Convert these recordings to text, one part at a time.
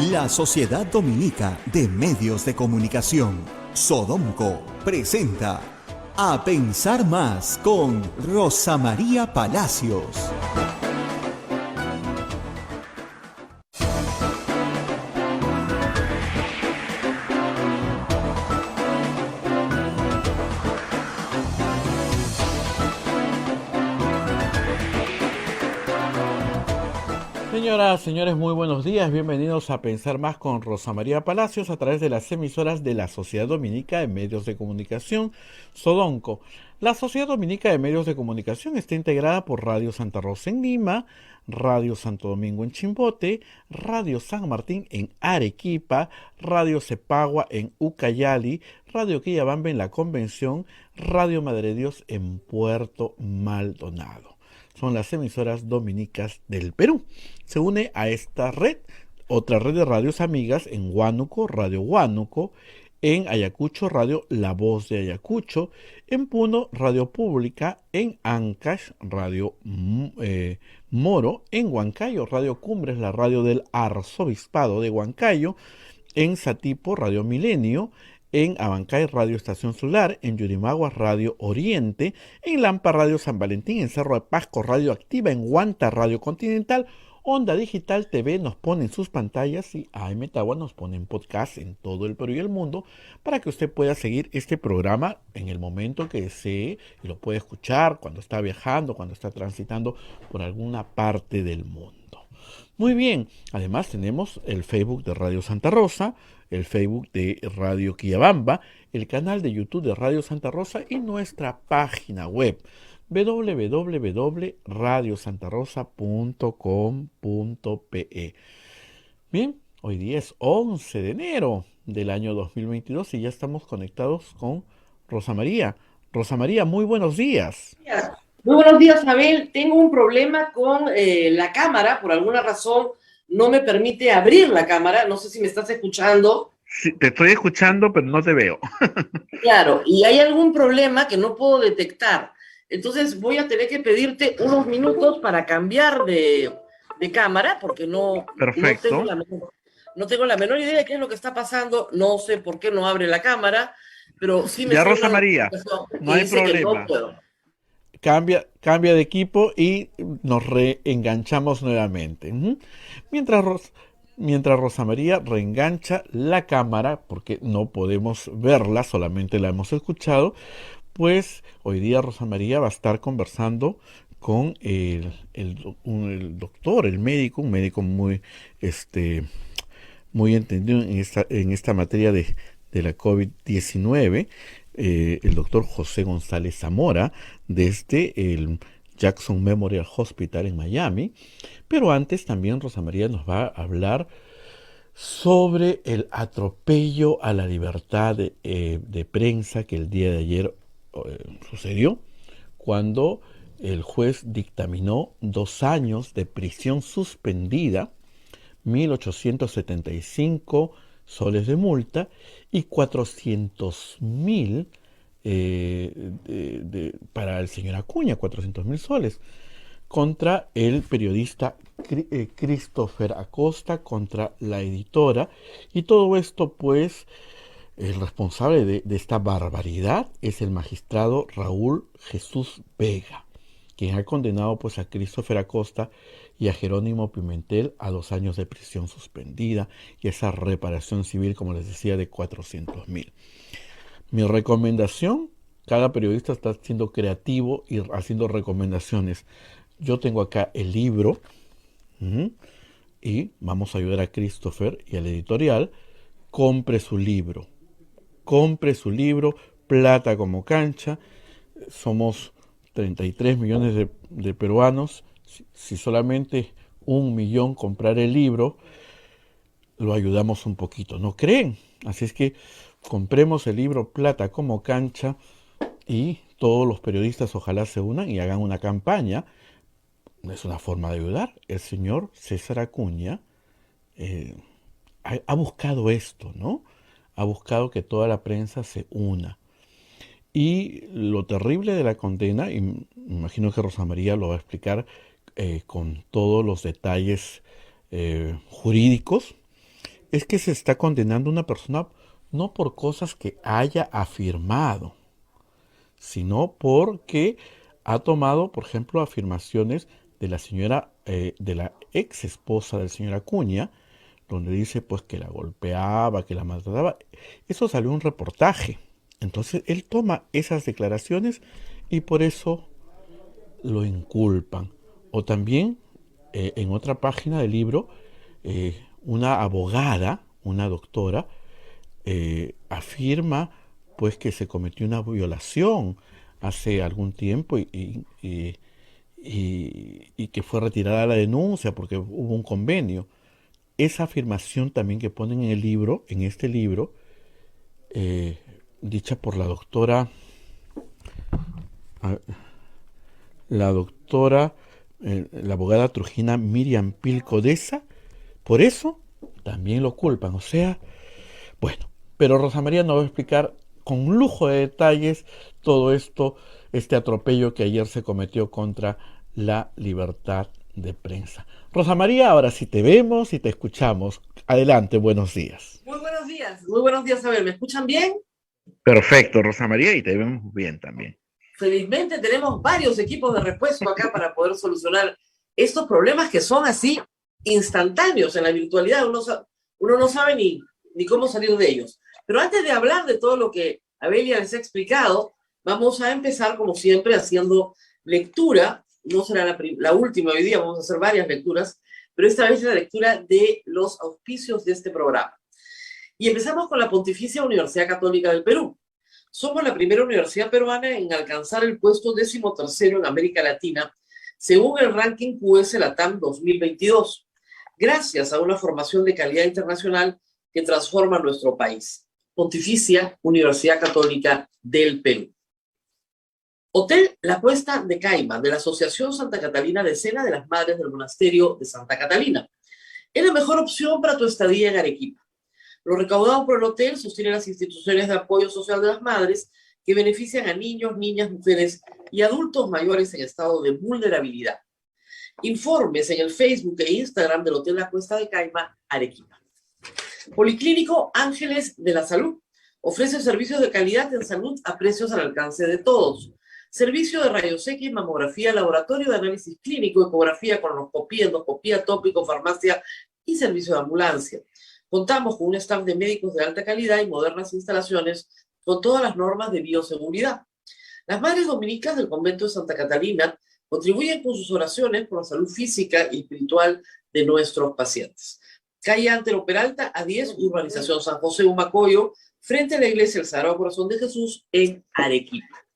La Sociedad Dominica de Medios de Comunicación, Sodomco, presenta A Pensar Más con Rosa María Palacios. Señoras, señores, muy buenos días. Bienvenidos a Pensar Más con Rosa María Palacios a través de las emisoras de la Sociedad Dominica de Medios de Comunicación, Sodonco. La Sociedad Dominica de Medios de Comunicación está integrada por Radio Santa Rosa en Lima, Radio Santo Domingo en Chimbote, Radio San Martín en Arequipa, Radio Cepagua en Ucayali, Radio Quillabamba en La Convención, Radio Madre de Dios en Puerto Maldonado. Son las emisoras dominicas del Perú. Se une a esta red otra red de radios amigas en Huánuco, Radio Huánuco, en Ayacucho, Radio La Voz de Ayacucho, en Puno, Radio Pública, en Ancash, Radio Moro, en Huancayo, Radio Cumbres, la radio del Arzobispado de Huancayo, en Satipo, Radio Milenio, en Abancay, Radio Estación Solar, en Yurimaguas, Radio Oriente, en Lampa, Radio San Valentín, en Cerro de Pasco, Radio Activa, en Huanta, Radio Continental, Onda Digital TV nos pone en sus pantallas y AM Tagua nos pone en podcast en todo el Perú y el mundo para que usted pueda seguir este programa en el momento que desee y lo puede escuchar cuando está viajando, cuando está transitando por alguna parte del mundo. Muy bien, además tenemos el Facebook de Radio Santa Rosa, el Facebook de Radio Quillabamba, el canal de YouTube de Radio Santa Rosa y nuestra página web www.radiosantarosa.com.pe. Bien, hoy día es 11 de enero del año 2022 y ya estamos conectados con Rosa María. Rosa María, muy buenos días. Muy buenos días, Abel. Tengo un problema con la cámara, por alguna razón no me permite abrir la cámara, no sé si me estás escuchando. Sí, te estoy escuchando, pero no te veo. Claro, y hay algún problema que no puedo detectar. Entonces voy a tener que pedirte unos minutos para cambiar de cámara, porque Perfecto. No tengo la menor idea de qué es lo que está pasando, no sé por qué no abre la cámara, pero sí me ya, sale Rosa María, no hay problema. Cambia de equipo y nos reenganchamos nuevamente. Mientras Rosa María reengancha la cámara, porque no podemos verla, solamente la hemos escuchado, pues hoy día Rosa María va a estar conversando con el doctor, el médico, un médico muy entendido en esta materia de la COVID-19, el doctor José González Zamora, desde el Jackson Memorial Hospital en Miami. Pero antes también Rosa María nos va a hablar sobre el atropello a la libertad de prensa que el día de ayer sucedió, cuando el juez dictaminó 2 años de prisión suspendida, 1.875 soles de multa y 400.000 para el señor Acuña, 400.000 soles, contra el periodista Christopher Acosta, contra la editora, y todo esto pues el responsable de esta barbaridad es el magistrado Raúl Jesús Vega, quien ha condenado pues a Christopher Acosta y a Jerónimo Pimentel a 2 años de prisión suspendida y esa reparación civil, como les decía, de 400.000. Mi recomendación, cada periodista está siendo creativo y haciendo recomendaciones. Yo tengo acá el libro y vamos a ayudar a Christopher y al editorial. Compre su libro, Plata como cancha. Somos 33 millones de peruanos. Si solamente 1 millón comprar el libro, lo ayudamos un poquito, ¿no creen? Así es que compremos el libro Plata como cancha y todos los periodistas ojalá se unan y hagan una campaña. Es una forma de ayudar. El señor César Acuña ha buscado esto, ¿no? Ha buscado que toda la prensa se una. Y lo terrible de la condena, y me imagino que Rosa María lo va a explicar con todos los detalles jurídicos, es que se está condenando a una persona no por cosas que haya afirmado, sino porque ha tomado, por ejemplo, afirmaciones de la señora, de la ex esposa del señor Acuña, donde dice pues que la golpeaba, que la maltrataba. Eso salió en un reportaje. Entonces él toma esas declaraciones y por eso lo inculpan. O también en otra página del libro, una abogada, una doctora, afirma pues que se cometió una violación hace algún tiempo y que fue retirada la denuncia porque hubo un convenio. Esa afirmación también que ponen en el libro, en este libro, eh, dicha por a- la doctora, la abogada trujina Miriam Pilco Deza, por eso también lo culpan. O sea, bueno, pero Rosa María nos va a explicar con lujo de detalles todo esto, este atropello que ayer se cometió contra la libertad de prensa. Rosa María, ahora sí te vemos y te escuchamos. Adelante, buenos días. Muy buenos días, a ver, ¿me escuchan bien? Perfecto, Rosa María, y te vemos bien también. Felizmente tenemos varios equipos de repuesto acá para poder solucionar estos problemas que son así instantáneos en la virtualidad. Uno no sabe ni cómo salir de ellos. Pero antes de hablar de todo lo que Abelia les ha explicado, vamos a empezar como siempre haciendo lectura. No será la última hoy día, vamos a hacer varias lecturas, pero esta vez es la lectura de los auspicios de este programa. Y empezamos con la Pontificia Universidad Católica del Perú. Somos la primera universidad peruana en alcanzar el puesto 13º en América Latina, según el ranking QS Latam 2022, gracias a una formación de calidad internacional que transforma nuestro país. Pontificia Universidad Católica del Perú. Hotel La Cuesta de Caima, de la Asociación Santa Catalina de Sena de las Madres del Monasterio de Santa Catalina. Es la mejor opción para tu estadía en Arequipa. Lo recaudado por el hotel sostiene las instituciones de apoyo social de las madres que benefician a niños, niñas, mujeres y adultos mayores en estado de vulnerabilidad. Informes en el Facebook e Instagram del Hotel La Cuesta de Caima, Arequipa. Policlínico Ángeles de la Salud. Ofrece servicios de calidad en salud a precios al alcance de todos. Servicio de rayos X, mamografía, laboratorio de análisis clínico, ecografía, colonoscopía, endoscopía, tópico, farmacia y servicio de ambulancia. Contamos con un staff de médicos de alta calidad y modernas instalaciones con todas las normas de bioseguridad. Las madres dominicas del convento de Santa Catalina contribuyen con sus oraciones por la salud física y espiritual de nuestros pacientes. Calle Antero Peralta, A10, Urbanización San José Humacoyo, frente a la Iglesia del Sagrado Corazón de Jesús en Arequipa.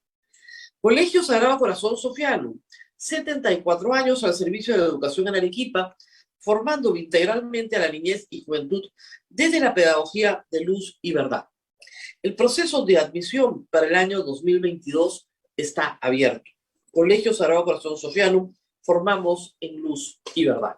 Colegio Sagrado Corazón Sofiano, 74 años al servicio de la educación en Arequipa, formando integralmente a la niñez y juventud desde la pedagogía de luz y verdad. El proceso de admisión para el año 2022 está abierto. Colegio Sagrado Corazón Sofiano, formamos en luz y verdad.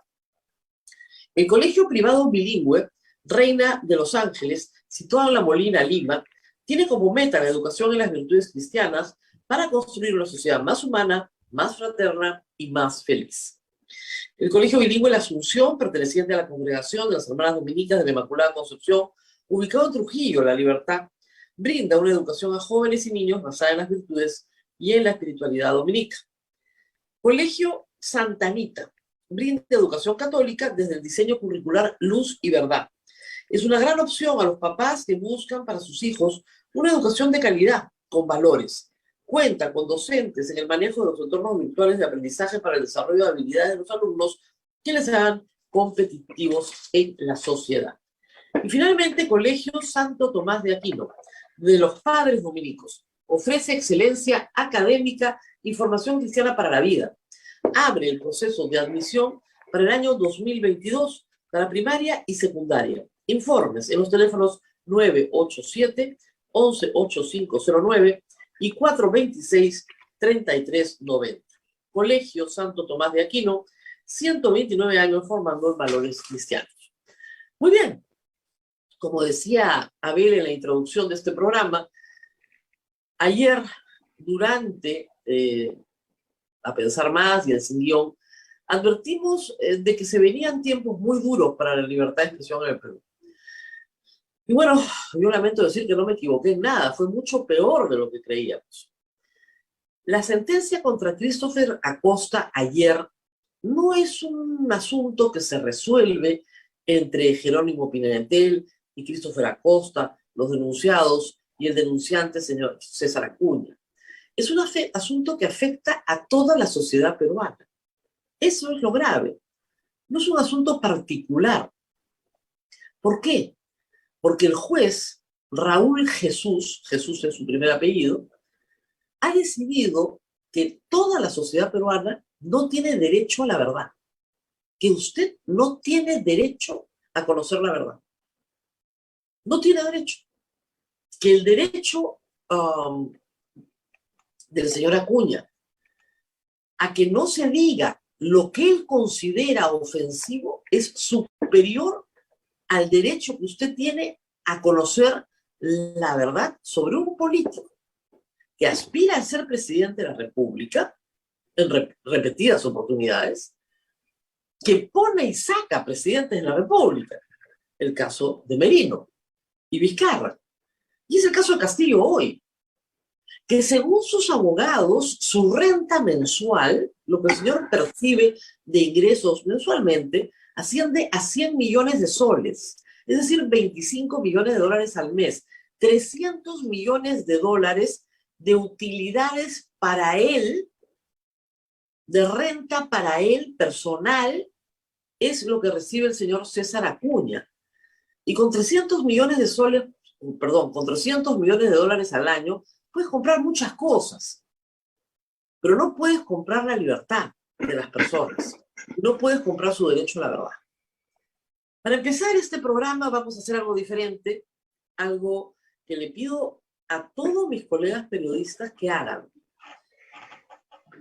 El colegio privado bilingüe Reina de los Ángeles, situado en La Molina, Lima, tiene como meta la educación en las virtudes cristianas para construir una sociedad más humana, más fraterna y más feliz. El Colegio Bilingüe La Asunción, perteneciente a la Congregación de las Hermanas Dominicas de la Inmaculada Concepción, ubicado en Trujillo, La Libertad, brinda una educación a jóvenes y niños basada en las virtudes y en la espiritualidad dominica. Colegio Santa Anita brinda educación católica desde el diseño curricular Luz y Verdad. Es una gran opción a los papás que buscan para sus hijos una educación de calidad, con valores. Cuenta con docentes en el manejo de los entornos virtuales de aprendizaje para el desarrollo de habilidades de los alumnos que les hagan competitivos en la sociedad. Y finalmente, Colegio Santo Tomás de Aquino, de los Padres Dominicos. Ofrece excelencia académica y formación cristiana para la vida. Abre el proceso de admisión para el año 2022 para primaria y secundaria. Informes en los teléfonos 987-118509 y 426-3390. Colegio Santo Tomás de Aquino, 129 años formando en valores cristianos. Muy bien, como decía Abel en la introducción de este programa, ayer durante A Pensar Más y el Sin Guión, advertimos de que se venían tiempos muy duros para la libertad de expresión en el Perú. Y bueno, yo lamento decir que no me equivoqué en nada, fue mucho peor de lo que creíamos. La sentencia contra Christopher Acosta ayer no es un asunto que se resuelve entre Jerónimo Pimentel y Christopher Acosta, los denunciados, y el denunciante, señor César Acuña. Es un asunto que afecta a toda la sociedad peruana. Eso es lo grave. No es un asunto particular. ¿Por qué? Porque el juez Raúl Jesús es su primer apellido, ha decidido que toda la sociedad peruana no tiene derecho a la verdad, que usted no tiene derecho a conocer la verdad. No tiene derecho. Que el derecho del señor Acuña a que no se diga lo que él considera ofensivo es superior al derecho que usted tiene a conocer la verdad sobre un político que aspira a ser presidente de la República en repetidas oportunidades, que pone y saca presidentes de la República. El caso de Merino y Vizcarra. Y es el caso de Castillo hoy, que según sus abogados, su renta mensual, lo que el señor percibe de ingresos mensualmente, asciende a 100 millones de soles, es decir, 25 millones de dólares al mes, 300 millones de dólares de utilidades para él, de renta para él personal, es lo que recibe el señor César Acuña. Y con 300 millones de soles, perdón, con 300 millones de dólares al año, puedes comprar muchas cosas, pero no puedes comprar la libertad de las personas. No puedes comprar su derecho a la verdad. Para empezar este programa vamos a hacer algo diferente, algo que le pido a todos mis colegas periodistas que hagan.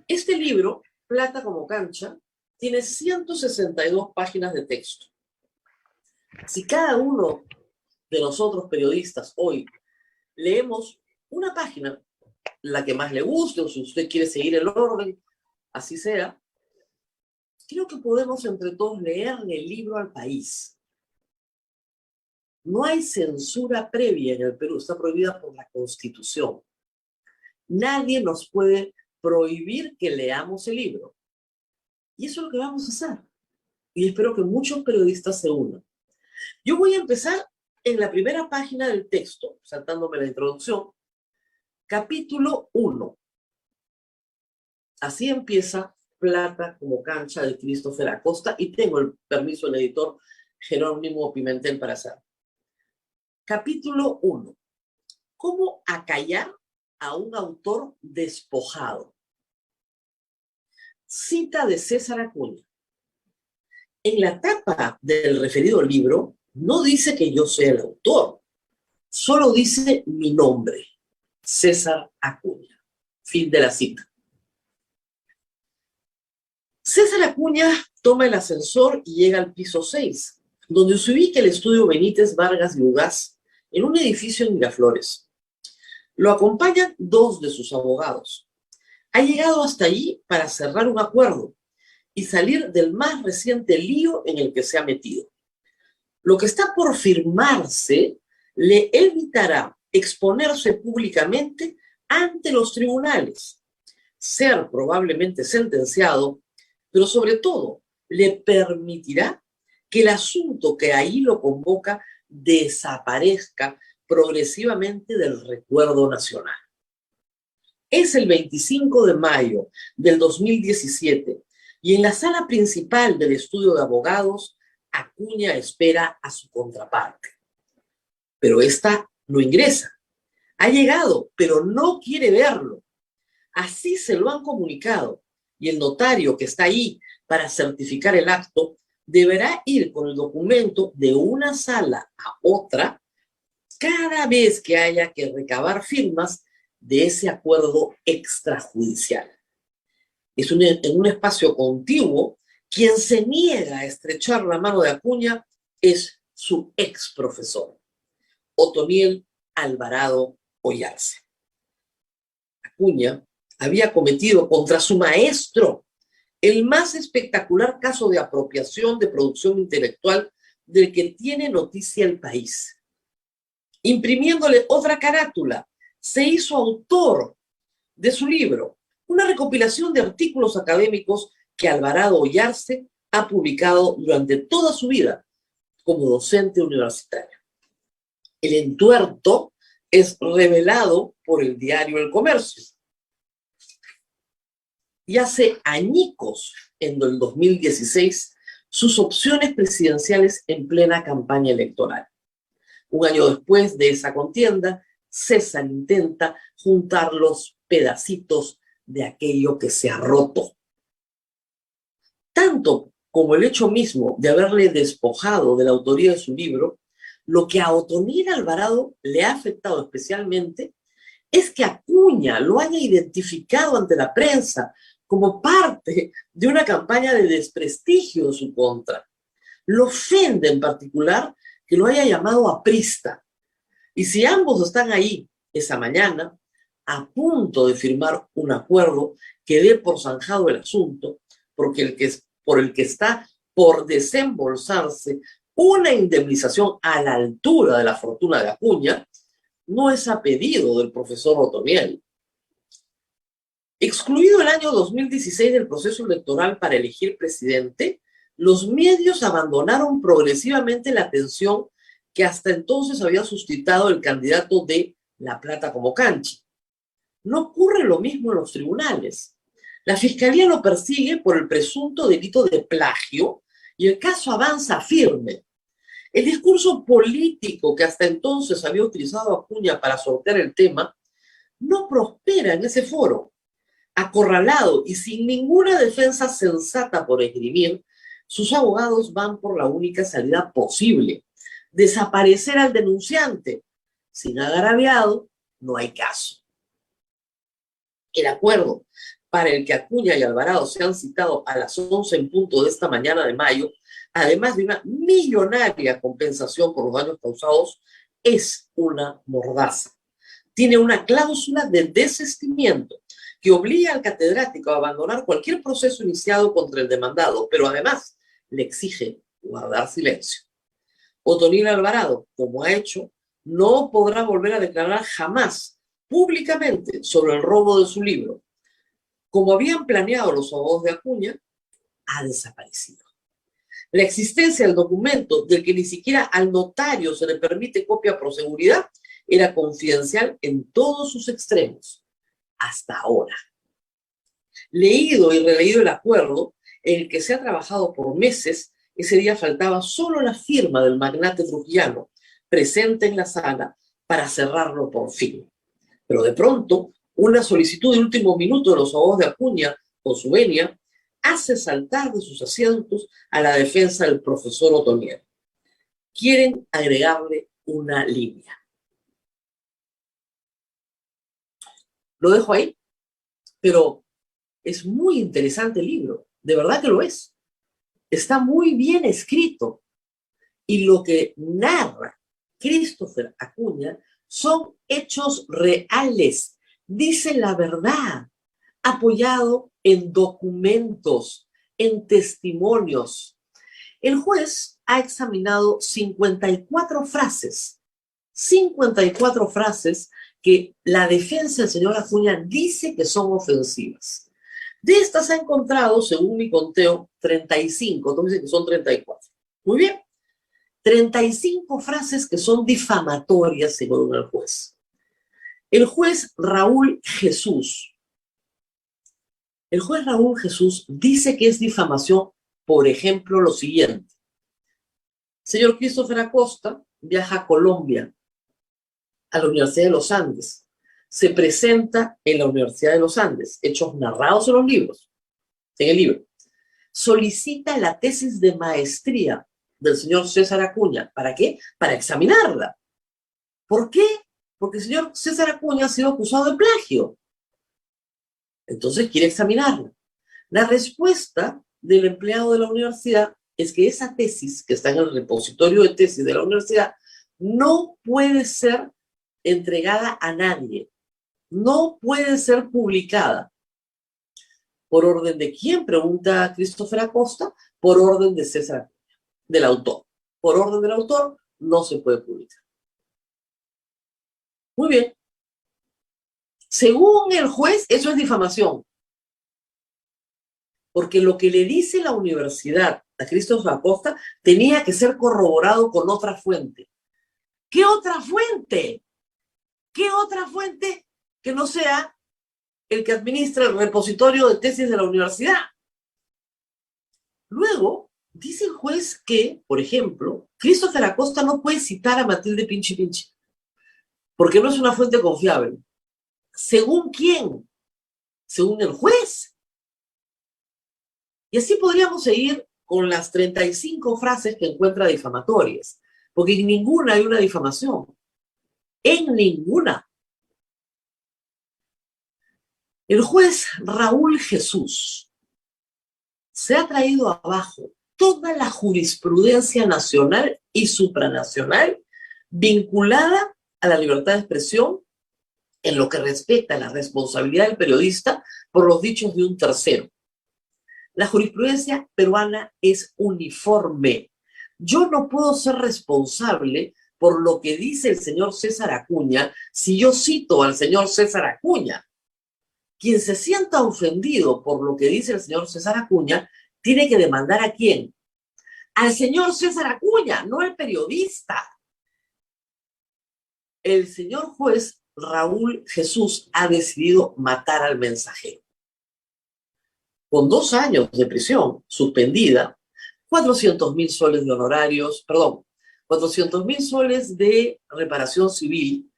Este libro, Plata como cancha, tiene 162 páginas de texto. Si cada uno de nosotros periodistas hoy leemos una página, la que más le guste, o si usted quiere seguir el orden, así sea, creo que podemos entre todos leerle el libro al país. No hay censura previa en el Perú, está prohibida por la Constitución. Nadie nos puede prohibir que leamos el libro. Y eso es lo que vamos a hacer. Y espero que muchos periodistas se unan. Yo voy a empezar en la primera página del texto, saltándome la introducción, capítulo 1. Así empieza Plata como cancha de Christopher Acosta y tengo el permiso del editor Jerónimo Pimentel para hacerlo. Capítulo 1. ¿Cómo acallar a un autor despojado? Cita de César Acuña. En la tapa del referido libro no dice que yo sea el autor, solo dice mi nombre, César Acuña. Fin de la cita. César Acuña toma el ascensor y llega al piso 6, donde se ubica el estudio Benítez Vargas y Ugaz, en un edificio en Miraflores. Lo acompañan 2 de sus abogados. Ha llegado hasta allí para cerrar un acuerdo y salir del más reciente lío en el que se ha metido. Lo que está por firmarse le evitará exponerse públicamente ante los tribunales, ser probablemente sentenciado, pero sobre todo le permitirá que el asunto que ahí lo convoca desaparezca progresivamente del recuerdo nacional. Es el 25 de mayo del 2017 y en la sala principal del estudio de abogados, Acuña espera a su contraparte. Pero esta no ingresa. Ha llegado, pero no quiere verlo. Así se lo han comunicado y el notario que está ahí para certificar el acto deberá ir con el documento de una sala a otra cada vez que haya que recabar firmas de ese acuerdo extrajudicial. Es en un espacio contiguo, quien se niega a estrechar la mano de Acuña es su ex profesor, Otoniel Alvarado Ollarse. Acuña había cometido contra su maestro el más espectacular caso de apropiación de producción intelectual del que tiene noticia el país. imprimiéndole otra carátula, se hizo autor de su libro, una recopilación de artículos académicos que Alvarado Ollarse ha publicado durante toda su vida como docente universitario. El entuerto es revelado por el diario El Comercio. Y hace añicos, en el 2016, sus opciones presidenciales en plena campaña electoral. Un año después de esa contienda, César intenta juntar los pedacitos de aquello que se ha roto. Tanto como el hecho mismo de haberle despojado de la autoría de su libro, lo que a Otonil Alvarado le ha afectado especialmente es que Acuña lo haya identificado ante la prensa como parte de una campaña de desprestigio en su contra. Lo ofende en particular que lo haya llamado aprista. Y si ambos están ahí esa mañana, a punto de firmar un acuerdo que dé por zanjado el asunto, por el que está por desembolsarse una indemnización a la altura de la fortuna de Acuña, no es a pedido del profesor Otoniel. Excluido el año 2016 del proceso electoral para elegir presidente, los medios abandonaron progresivamente la atención que hasta entonces había suscitado el candidato de La Plata como cancha. No ocurre lo mismo en los tribunales. La fiscalía lo persigue por el presunto delito de plagio y el caso avanza firme. El discurso político que hasta entonces había utilizado Acuña para sortear el tema no prospera en ese foro. Acorralado y sin ninguna defensa sensata por esgrimir, sus abogados van por la única salida posible: desaparecer al denunciante. Sin agraviado, no hay caso. El acuerdo para el que Acuña y Alvarado se han citado a las 11 en punto de esta mañana de mayo, además de una millonaria compensación por los daños causados, es una mordaza. Tiene una cláusula de desistimiento que obliga al catedrático a abandonar cualquier proceso iniciado contra el demandado, pero además le exige guardar silencio. Otonil Alvarado, como ha hecho, no podrá volver a declarar jamás públicamente sobre el robo de su libro. Como habían planeado los abogados de Acuña, ha desaparecido. La existencia del documento, del que ni siquiera al notario se le permite copia por seguridad, era confidencial en todos sus extremos, hasta ahora. Leído y releído el acuerdo, en el que se ha trabajado por meses, ese día faltaba solo la firma del magnate trujillano, presente en la sala, para cerrarlo por fin. Pero de pronto, una solicitud de último minuto de los abogados de Acuña, con su venia, hace saltar de sus asientos a la defensa del profesor Otoniel. Quieren agregarle una línea. Lo dejo ahí, pero es muy interesante el libro, de verdad que lo es. Está muy bien escrito y lo que narra Christopher Acuña son hechos reales, dice la verdad, apoyado en documentos, en testimonios. El juez ha examinado 54 frases que la defensa del señor Acuña dice que son ofensivas. De estas ha encontrado, según mi conteo, 35, entonces dicen que son 34. Muy bien. 35 frases que son difamatorias, según el juez. El juez Raúl Jesús dice que es difamación, por ejemplo, lo siguiente. Señor Christopher Acosta viaja a Colombia, a la Universidad de los Andes. Se presenta en la Universidad de los Andes, hechos narrados en los libros, en el libro. Solicita la tesis de maestría del señor César Acuña. ¿Para qué? Para examinarla. ¿Por qué? Porque el señor César Acuña ha sido acusado de plagio. Entonces quiere examinarla. La respuesta del empleado de la universidad es que esa tesis, que está en el repositorio de tesis de la universidad, no puede ser entregada a nadie. No puede ser publicada. ¿Por orden de quién? Pregunta Christopher Acosta. Por orden de César Acuña, del autor. Por orden del autor, no se puede publicar. Muy bien. Según el juez, eso es difamación. Porque lo que le dice la universidad a Christopher Acosta tenía que ser corroborado con otra fuente. ¿Qué otra fuente? ¿Qué otra fuente que no sea el que administra el repositorio de tesis de la universidad? Luego, dice el juez que, por ejemplo, Christopher Acosta no puede citar a Matilde Pinchi Pinchi, porque no es una fuente confiable. ¿Según quién? Según el juez. Y así podríamos seguir con las 35 frases que encuentra difamatorias, porque en ninguna hay una difamación. En ninguna. El juez Raúl Jesús se ha traído abajo toda la jurisprudencia nacional y supranacional vinculada a la libertad de expresión en lo que respecta a la responsabilidad del periodista por los dichos de un tercero. La jurisprudencia peruana es uniforme. Yo no puedo ser responsable por lo que dice el señor César Acuña si yo cito al señor César Acuña. Quien se sienta ofendido por lo que dice el señor César Acuña tiene que demandar ¿a quién? Al señor César Acuña, no al periodista. El señor juez Raúl Jesús ha decidido matar al mensajero. Con 2 años de prisión suspendida, 400.000 soles de honorarios, 400.000 soles de reparación civil,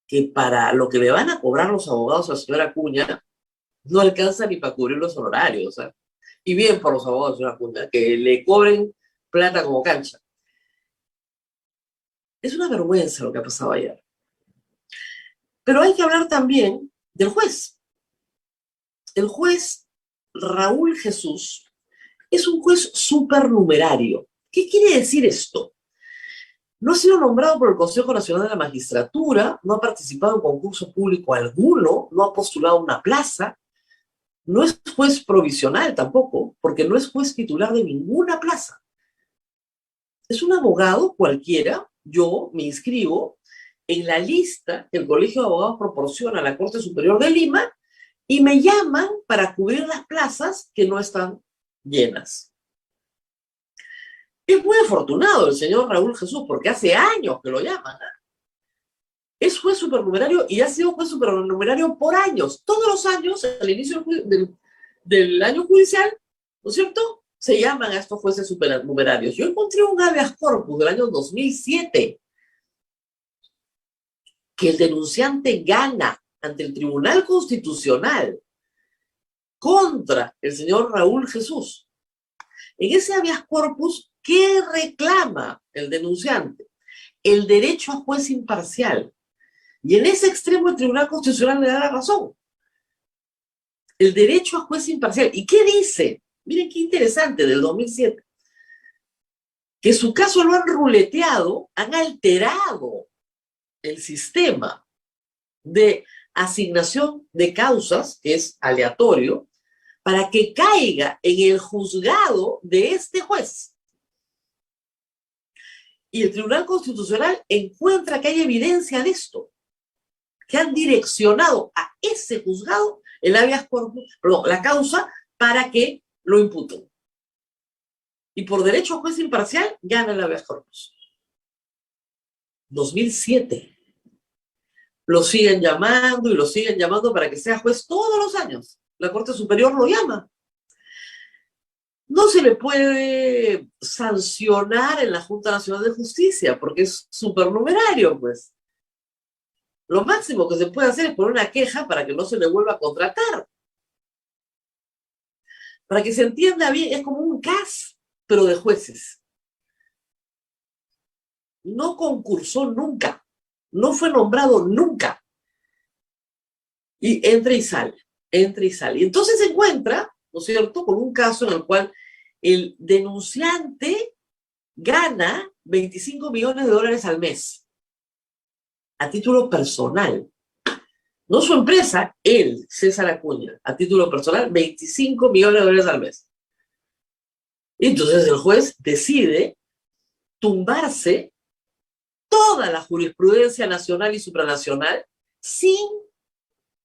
que para lo que le van a cobrar los abogados al señor Acuña, no alcanza ni para cubrir los honorarios. ¿Eh? Y bien por los abogados del señor Acuña, que le cobren plata como cancha. Es una vergüenza lo que ha pasado ayer. Pero hay que hablar también del juez. El juez Raúl Jesús es un juez supernumerario. ¿Qué quiere decir esto? No ha sido nombrado por el Consejo Nacional de la Magistratura, no ha participado en concurso público alguno, no ha postulado una plaza, no es juez provisional tampoco, porque no es juez titular de ninguna plaza. Es un abogado cualquiera, yo me inscribo en la lista que el Colegio de Abogados proporciona a la Corte Superior de Lima y me llaman para cubrir las plazas que no están llenas. Es muy afortunado el señor Raúl Jesús, porque hace años que lo llaman. Es juez supernumerario y ha sido juez supernumerario por años. Todos los años, al inicio del año judicial, ¿no es cierto?, se llaman a estos jueces supernumerarios. Yo encontré un habeas corpus del año 2007 que el denunciante gana ante el Tribunal Constitucional contra el señor Raúl Jesús. En ese habeas corpus, ¿qué reclama el denunciante? El derecho a juez imparcial. Y en ese extremo el Tribunal Constitucional le da la razón. El derecho a juez imparcial. ¿Y qué dice? Miren qué interesante, del 2007. Que su caso lo han ruleteado, han alterado el sistema de asignación de causas, que es aleatorio, para que caiga en el juzgado de este juez. Y el Tribunal Constitucional encuentra que hay evidencia de esto, que han direccionado a ese juzgado el habeas corpus, la causa, para que lo imputen. Y por derecho a juez imparcial, gana el habeas corpus. 2007. Lo siguen llamando y lo siguen llamando para que sea juez todos los años. La Corte Superior lo llama. No se le puede sancionar en la Junta Nacional de Justicia porque es supernumerario, pues. Lo máximo que se puede hacer es poner una queja para que no se le vuelva a contratar. Para que se entienda bien, es como un CAS, pero de jueces. No concursó nunca. No fue nombrado nunca. Y entra y sale, entra y sale. Y entonces se encuentra, ¿no es cierto?, con un caso en el cual el denunciante gana 25 millones de dólares al mes a título personal. No su empresa, él, César Acuña, a título personal, 25 millones de dólares al mes. Y entonces el juez decide tumbarse toda la jurisprudencia nacional y supranacional sin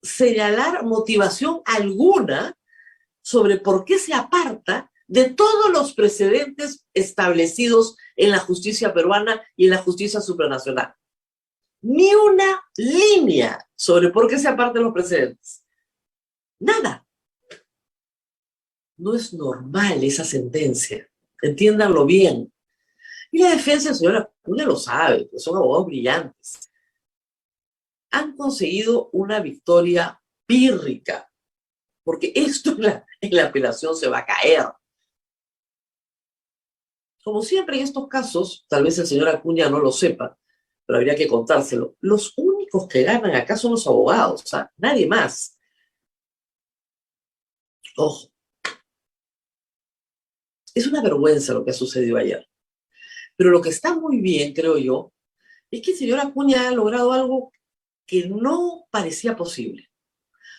señalar motivación alguna sobre por qué se aparta de todos los precedentes establecidos en la justicia peruana y en la justicia supranacional. Ni una línea sobre por qué se apartan los precedentes. Nada. No es normal esa sentencia. Entiéndanlo bien. Y la defensa del señor Acuña lo sabe, pues son abogados brillantes. Han conseguido una victoria pírrica, porque esto en la apelación se va a caer. Como siempre en estos casos, tal vez el señor Acuña no lo sepa, pero habría que contárselo, los únicos que ganan acá son los abogados, ¿sabes? Nadie más. Ojo. Es una vergüenza lo que ha sucedido ayer. Pero lo que está muy bien, creo yo, es que el señor Acuña ha logrado algo que no parecía posible.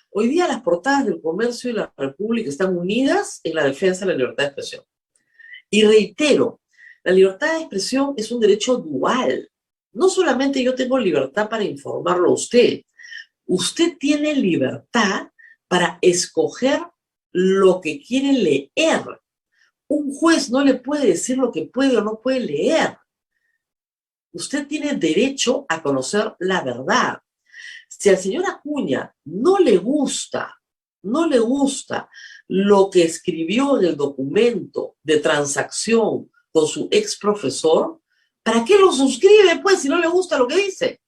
Hoy día las portadas del Comercio y la República están unidas en la defensa de la libertad de expresión. Y reitero, la libertad de expresión es un derecho dual. No solamente yo tengo libertad para informarlo a usted, usted tiene libertad para escoger lo que quiere leer. Un juez no le puede decir lo que puede o no puede leer. Usted tiene derecho a conocer la verdad. Si al señor Acuña no le gusta lo que escribió en el documento de transacción con su ex profesor, ¿para qué lo suscribe, pues, si no le gusta lo que dice?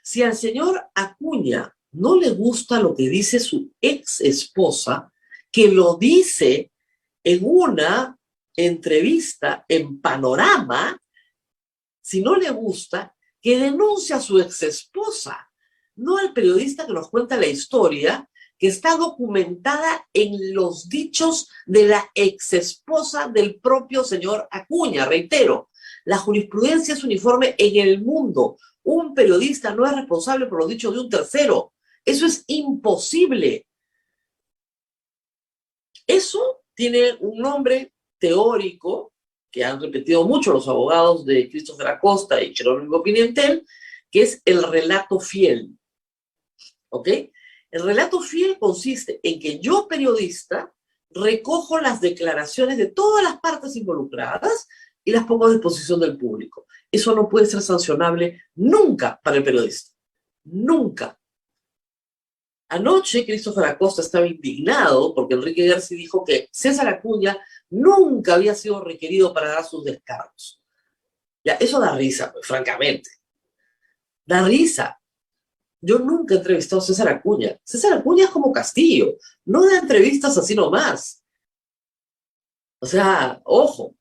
Si al señor Acuña no le gusta lo que dice su ex esposa, que lo dice en una entrevista en Panorama, si no le gusta, que denuncia a su exesposa, no al periodista que nos cuenta la historia, que está documentada en los dichos de la exesposa del propio señor Acuña. Reitero, la jurisprudencia es uniforme en el mundo. Un periodista no es responsable por los dichos de un tercero. Eso es imposible. Eso tiene un nombre teórico que han repetido mucho los abogados de Christopher Acosta y Jerónimo Pimentel, que es el relato fiel. ¿Ok? El relato fiel consiste en que yo, periodista, recojo las declaraciones de todas las partes involucradas y las pongo a disposición del público. Eso no puede ser sancionable nunca para el periodista. Nunca. Anoche Christopher Acosta estaba indignado porque Enrique García dijo que César Acuña nunca había sido requerido para dar sus descargos. Ya, eso da risa, pues, francamente. Da risa. Yo nunca he entrevistado a César Acuña. César Acuña es como Castillo. No da entrevistas así nomás. O sea, ojo.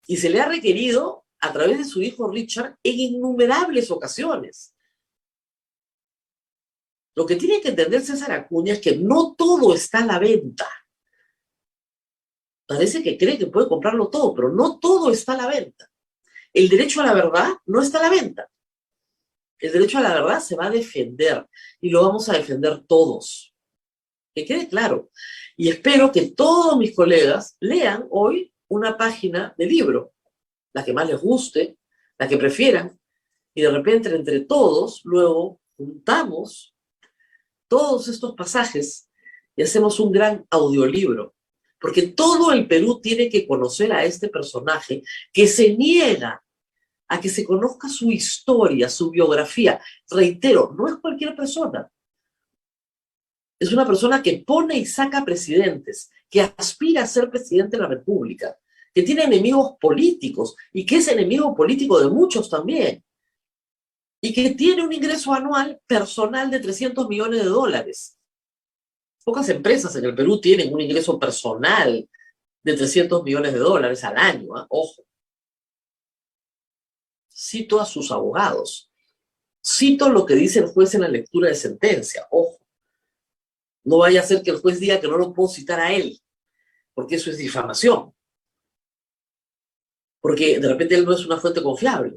Y se le ha requerido a través de su hijo Richard en innumerables ocasiones. Lo que tiene que entender César Acuña es que no todo está a la venta. Parece que cree que puede comprarlo todo, pero no todo está a la venta. El derecho a la verdad no está a la venta. El derecho a la verdad se va a defender y lo vamos a defender todos. Que quede claro. Y espero que todos mis colegas lean hoy una página de libro, la que más les guste, la que prefieran, y de repente entre todos luego juntamos todos estos pasajes y hacemos un gran audiolibro, porque todo el Perú tiene que conocer a este personaje que se niega a que se conozca su historia, su biografía. Reitero, no es cualquier persona. Es una persona que pone y saca presidentes, que aspira a ser presidente de la República, que tiene enemigos políticos y que es enemigo político de muchos también, y que tiene un ingreso anual personal de $300 millones. Pocas empresas en el Perú tienen un ingreso personal de $300 millones al año, ¿eh? Ojo. Cito a sus abogados. Cito lo que dice el juez en la lectura de sentencia. Ojo. No vaya a ser que el juez diga que no lo puedo citar a él, porque eso es difamación. Porque de repente él no es una fuente confiable.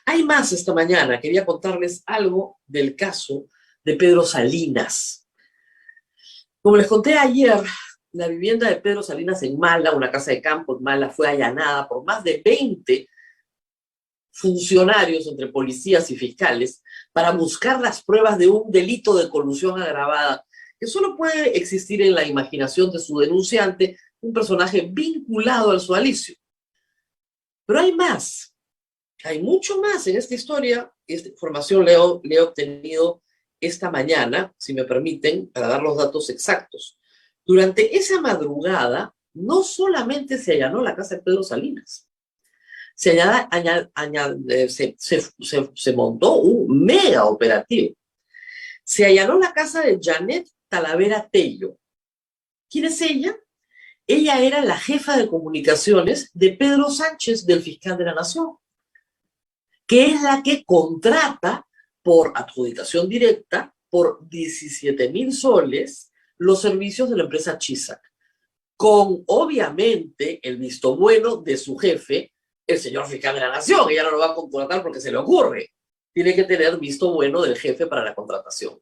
Hay más esta mañana. Quería contarles algo del caso de Pedro Salinas. Como les conté ayer, la vivienda de Pedro Salinas en Mala, una casa de campo en Mala, fue allanada por más de 20 funcionarios entre policías y fiscales para buscar las pruebas de un delito de colusión agravada que solo puede existir en la imaginación de su denunciante, un personaje vinculado al sodalicio. Pero hay más, hay mucho más en esta historia. Esta información la he obtenido esta mañana, si me permiten, para dar los datos exactos. Durante esa madrugada, no solamente se allanó la casa de Pedro Salinas, se montó un mega operativo. Se allanó la casa de Janet Talavera Tello. ¿Quién es ella? Ella era la jefa de comunicaciones de Pedro Sánchez, del fiscal de la Nación, que es la que contrata por adjudicación directa por 17,000 soles los servicios de la empresa Chisac, con obviamente el visto bueno de su jefe, el señor fiscal de la Nación. Ella no lo va a contratar porque se le ocurre. Tiene que tener visto bueno del jefe para la contratación.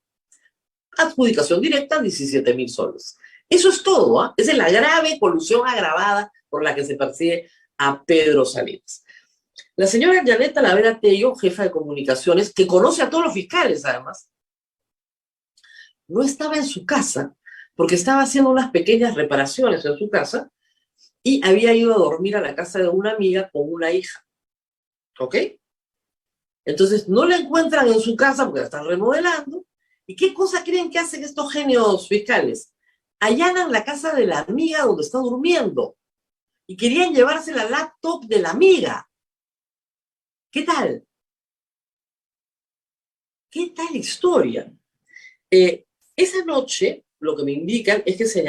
Adjudicación directa, 17,000 soles. Eso es todo, ¿eh? Esa es la grave colusión agravada por la que se persigue a Pedro Salinas. La señora Janet Talavera Tello, jefa de comunicaciones, que conoce a todos los fiscales además, no estaba en su casa porque estaba haciendo unas pequeñas reparaciones en su casa y había ido a dormir a la casa de una amiga con una hija. ¿Ok? Entonces no la encuentran en su casa porque la están remodelando. ¿Y qué cosa creen que hacen estos genios fiscales? Allanan la casa de la amiga donde está durmiendo y querían llevarse la laptop de la amiga. ¿Qué tal? ¿Qué tal historia? Esa noche, lo que me indican es que se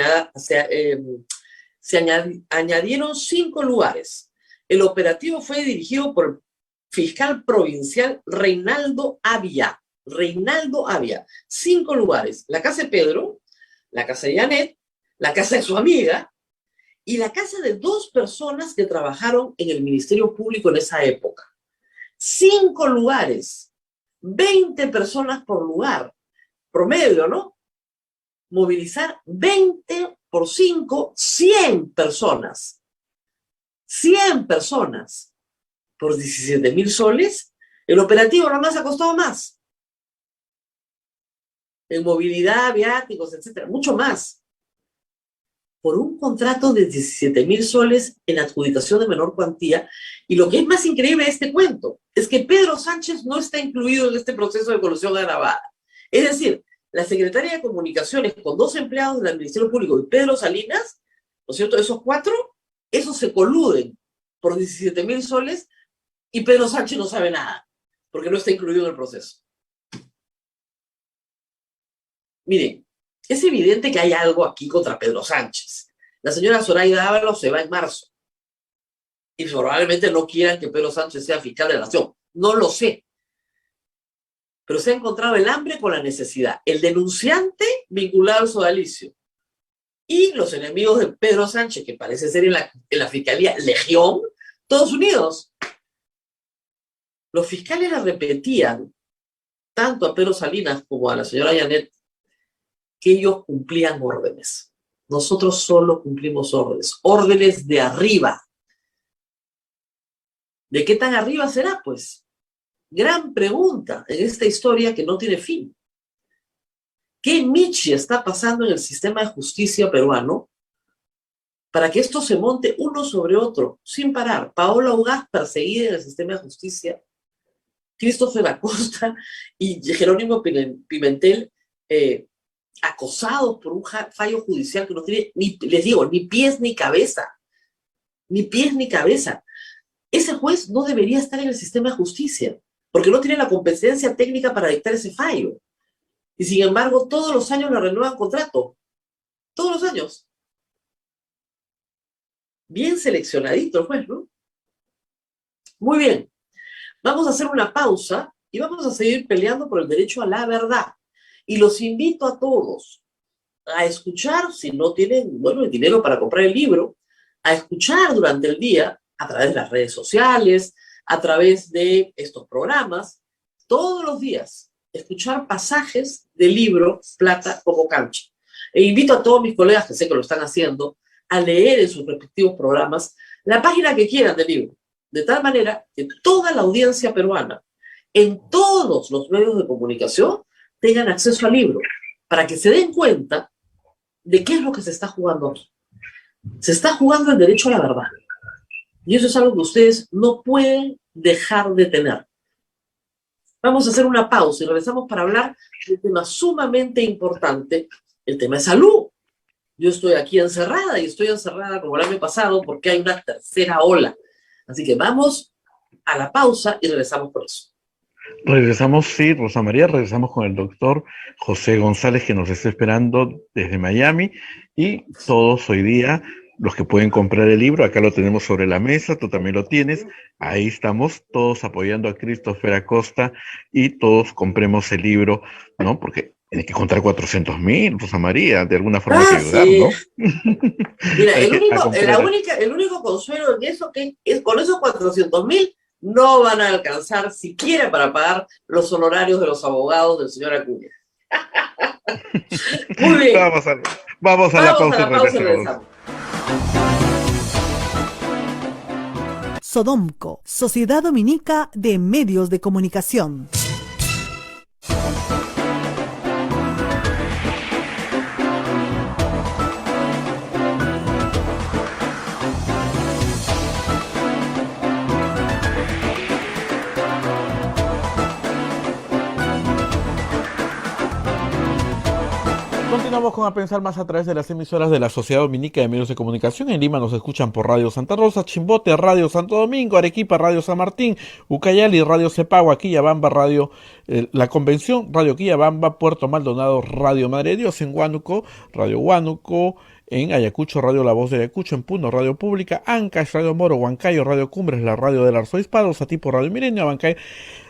añadieron 5 lugares. El operativo fue dirigido por el fiscal provincial Reinaldo Avia. 5 lugares. La casa de Pedro, la casa de Janet, la casa de su amiga y la casa de 2 personas que trabajaron en el Ministerio Público en esa época. 5 lugares, 20 personas por lugar. Promedio, ¿no? Movilizar 20 por 5, 100 personas. 100 personas por 17,000 soles. El operativo nada más ha costado más. En movilidad, viáticos, etcétera, mucho más. Por un contrato de 17,000 soles en adjudicación de menor cuantía. Y lo que es más increíble de este cuento es que Pedro Sánchez no está incluido en este proceso de colusión agravada. Es decir, la secretaria de Comunicaciones con 2 empleados del Ministerio Público y Pedro Salinas, ¿no es cierto? Esos 4, esos se coluden por 17,000 soles y Pedro Sánchez no sabe nada porque no está incluido en el proceso. Miren, es evidente que hay algo aquí contra Pedro Sánchez. La señora Zoraida Ábalos se va en marzo y probablemente no quieran que Pedro Sánchez sea fiscal de la Nación. No lo sé. Pero se ha encontrado el hambre con la necesidad. El denunciante vinculado al sodalicio y los enemigos de Pedro Sánchez, que parece ser en la fiscalía Legión, todos unidos. Los fiscales le repetían, tanto a Pedro Salinas como a la señora Janet, que ellos cumplían órdenes. Nosotros solo cumplimos órdenes. Órdenes de arriba. ¿De qué tan arriba será, pues? Gran pregunta en esta historia que no tiene fin. ¿Qué michi está pasando en el sistema de justicia peruano para que esto se monte uno sobre otro sin parar? Paola Ugaz perseguida en el sistema de justicia, Christopher Acosta y Jerónimo Pimentel acosados por un fallo judicial que no tiene, les digo, ni pies ni cabeza. Ni pies ni cabeza. Ese juez no debería estar en el sistema de justicia porque no tiene la competencia técnica para dictar ese fallo. Y sin embargo, todos los años le renuevan contrato. Todos los años. Bien seleccionadito el juez, ¿no? Muy bien. Vamos a hacer una pausa y vamos a seguir peleando por el derecho a la verdad. Y los invito a todos a escuchar, si no tienen, el dinero para comprar el libro, a escuchar durante el día, a través de las redes sociales, a través de estos programas, todos los días, escuchar pasajes del libro Plata como Cancha. E invito a todos mis colegas, que sé que lo están haciendo, a leer en sus respectivos programas la página que quieran del libro, de tal manera que toda la audiencia peruana, en todos los medios de comunicación, tengan acceso al libro, para que se den cuenta de qué es lo que se está jugando aquí. Se está jugando el derecho a la verdad. Y eso es algo que ustedes no pueden dejar de tener. Vamos a hacer una pausa y regresamos para hablar de un tema sumamente importante, el tema de salud. Yo estoy aquí encerrada y estoy encerrada como el año pasado porque hay una tercera ola. Así que vamos a la pausa y regresamos por eso. Regresamos, sí, Rosa María, regresamos con el doctor José González, que nos está esperando desde Miami, y todos hoy día, los que pueden comprar el libro, acá lo tenemos sobre la mesa, tú también lo tienes, ahí estamos todos apoyando a Christopher Acosta, y todos compremos el libro, ¿no? Porque tiene que contar 400.000, Rosa María, de alguna forma hay que ayudar, sí. ¿no? Mira, el único consuelo en eso que es con esos 400.000 no van a alcanzar siquiera para pagar los honorarios de los abogados del señor Acuña. Muy bien. Vamos a la pausa y regresamos. Sodomco, Sociedad Dominica de Medios de Comunicación. Continuamos con A Pensar Más a través de las emisoras de la Sociedad Dominica de Medios de Comunicación. En Lima nos escuchan por Radio Santa Rosa, Chimbote, Radio Santo Domingo, Arequipa, Radio San Martín, Ucayali, Radio Cepagua, Quillabamba, Radio La Convención, Radio Quillabamba, Puerto Maldonado, Radio Madre de Dios, en Huánuco, Radio Huánuco, en Ayacucho, Radio La Voz de Ayacucho, en Puno, Radio Pública, Ancash, Radio Moro, Huancayo, Radio Cumbres, la Radio del Arzobispado, Satipo, Radio Milenio, Abancay,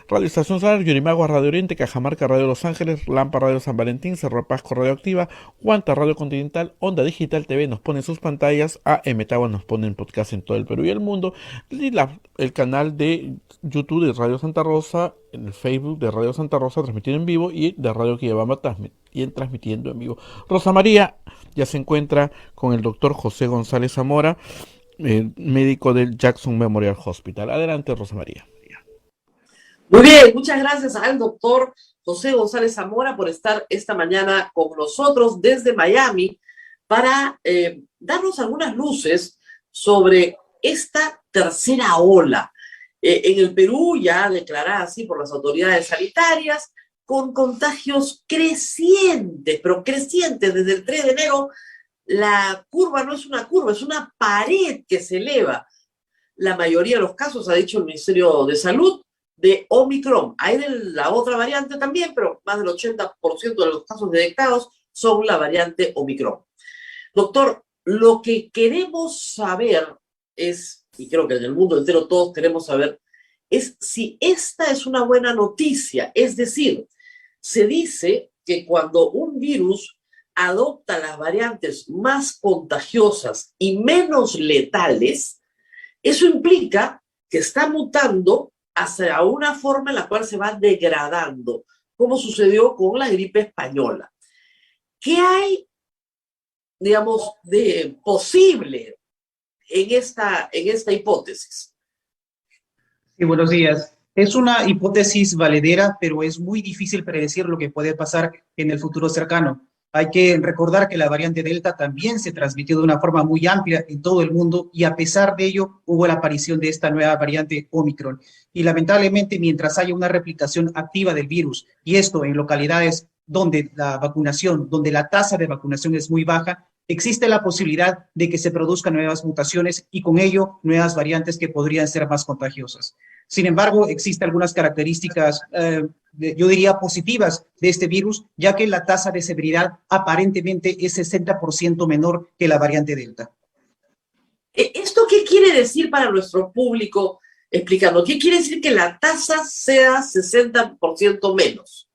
Radio Estación Solar, Yurimagua, Radio Oriente, Cajamarca, Radio Los Ángeles, Lampa, Radio San Valentín, Cerro de Pasco, Radio Activa, Huanta, Radio Continental, Onda Digital TV nos pone en sus pantallas, a Metagua nos pone en podcast en todo el Perú y el mundo, y el canal de YouTube de Radio Santa Rosa, en el Facebook de Radio Santa Rosa transmitiendo en vivo, y de Radio Quillabamba transmitiendo en vivo. Rosa María ya se encuentra con el doctor José González Zamora, médico del Jackson Memorial Hospital. Adelante, Rosa María. Muy bien, muchas gracias al doctor José González Zamora por estar esta mañana con nosotros desde Miami para darnos algunas luces sobre esta tercera ola. En el Perú, ya declarada así por las autoridades sanitarias, con contagios crecientes, pero crecientes desde el 3 de enero, la curva no es una curva, es una pared que se eleva. La mayoría de los casos, ha dicho el Ministerio de Salud, de Omicron. Hay de la otra variante también, pero más del 80% de los casos detectados son la variante Omicron. Doctor, lo que queremos saber es, y creo que en el mundo entero todos queremos saber, es si esta es una buena noticia. Es decir, se dice que cuando un virus adopta las variantes más contagiosas y menos letales, eso implica que está mutando hacia una forma en la cual se va degradando, como sucedió con la gripe española. ¿Qué hay, digamos, de posible en esta hipótesis? Sí, buenos días. Es una hipótesis valedera, pero es muy difícil predecir lo que puede pasar en el futuro cercano. Hay que recordar que la variante Delta también se transmitió de una forma muy amplia en todo el mundo y a pesar de ello hubo la aparición de esta nueva variante Omicron. Y lamentablemente, mientras haya una replicación activa del virus, y esto en localidades donde donde la tasa de vacunación es muy baja, existe la posibilidad de que se produzcan nuevas mutaciones y con ello nuevas variantes que podrían ser más contagiosas. Sin embargo, existen algunas características, yo diría, positivas de este virus, ya que la tasa de severidad aparentemente es 60% menor que la variante Delta. ¿Esto qué quiere decir para nuestro público? Explicando, ¿qué quiere decir que la tasa sea 60% menos?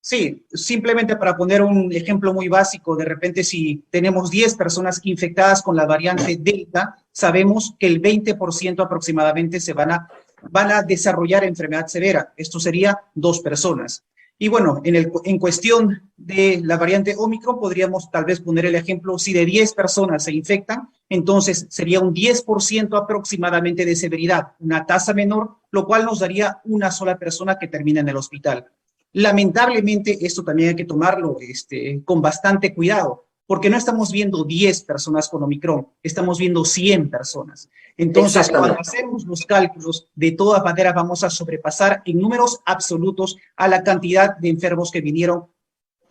Sí, simplemente para poner un ejemplo muy básico, de repente si tenemos 10 personas infectadas con la variante Delta, sabemos que el 20% aproximadamente van a desarrollar enfermedad severa. Esto sería 2 personas. Y bueno, en cuestión de la variante Omicron, podríamos tal vez poner el ejemplo, si de 10 personas se infectan, entonces sería un 10% aproximadamente de severidad, una tasa menor, lo cual nos daría una sola persona que termina en el hospital. Lamentablemente, esto también hay que tomarlo con bastante cuidado, porque no estamos viendo 10 personas con Omicron, estamos viendo 100 personas. Entonces, cuando hacemos los cálculos, de todas maneras vamos a sobrepasar en números absolutos a la cantidad de enfermos que vinieron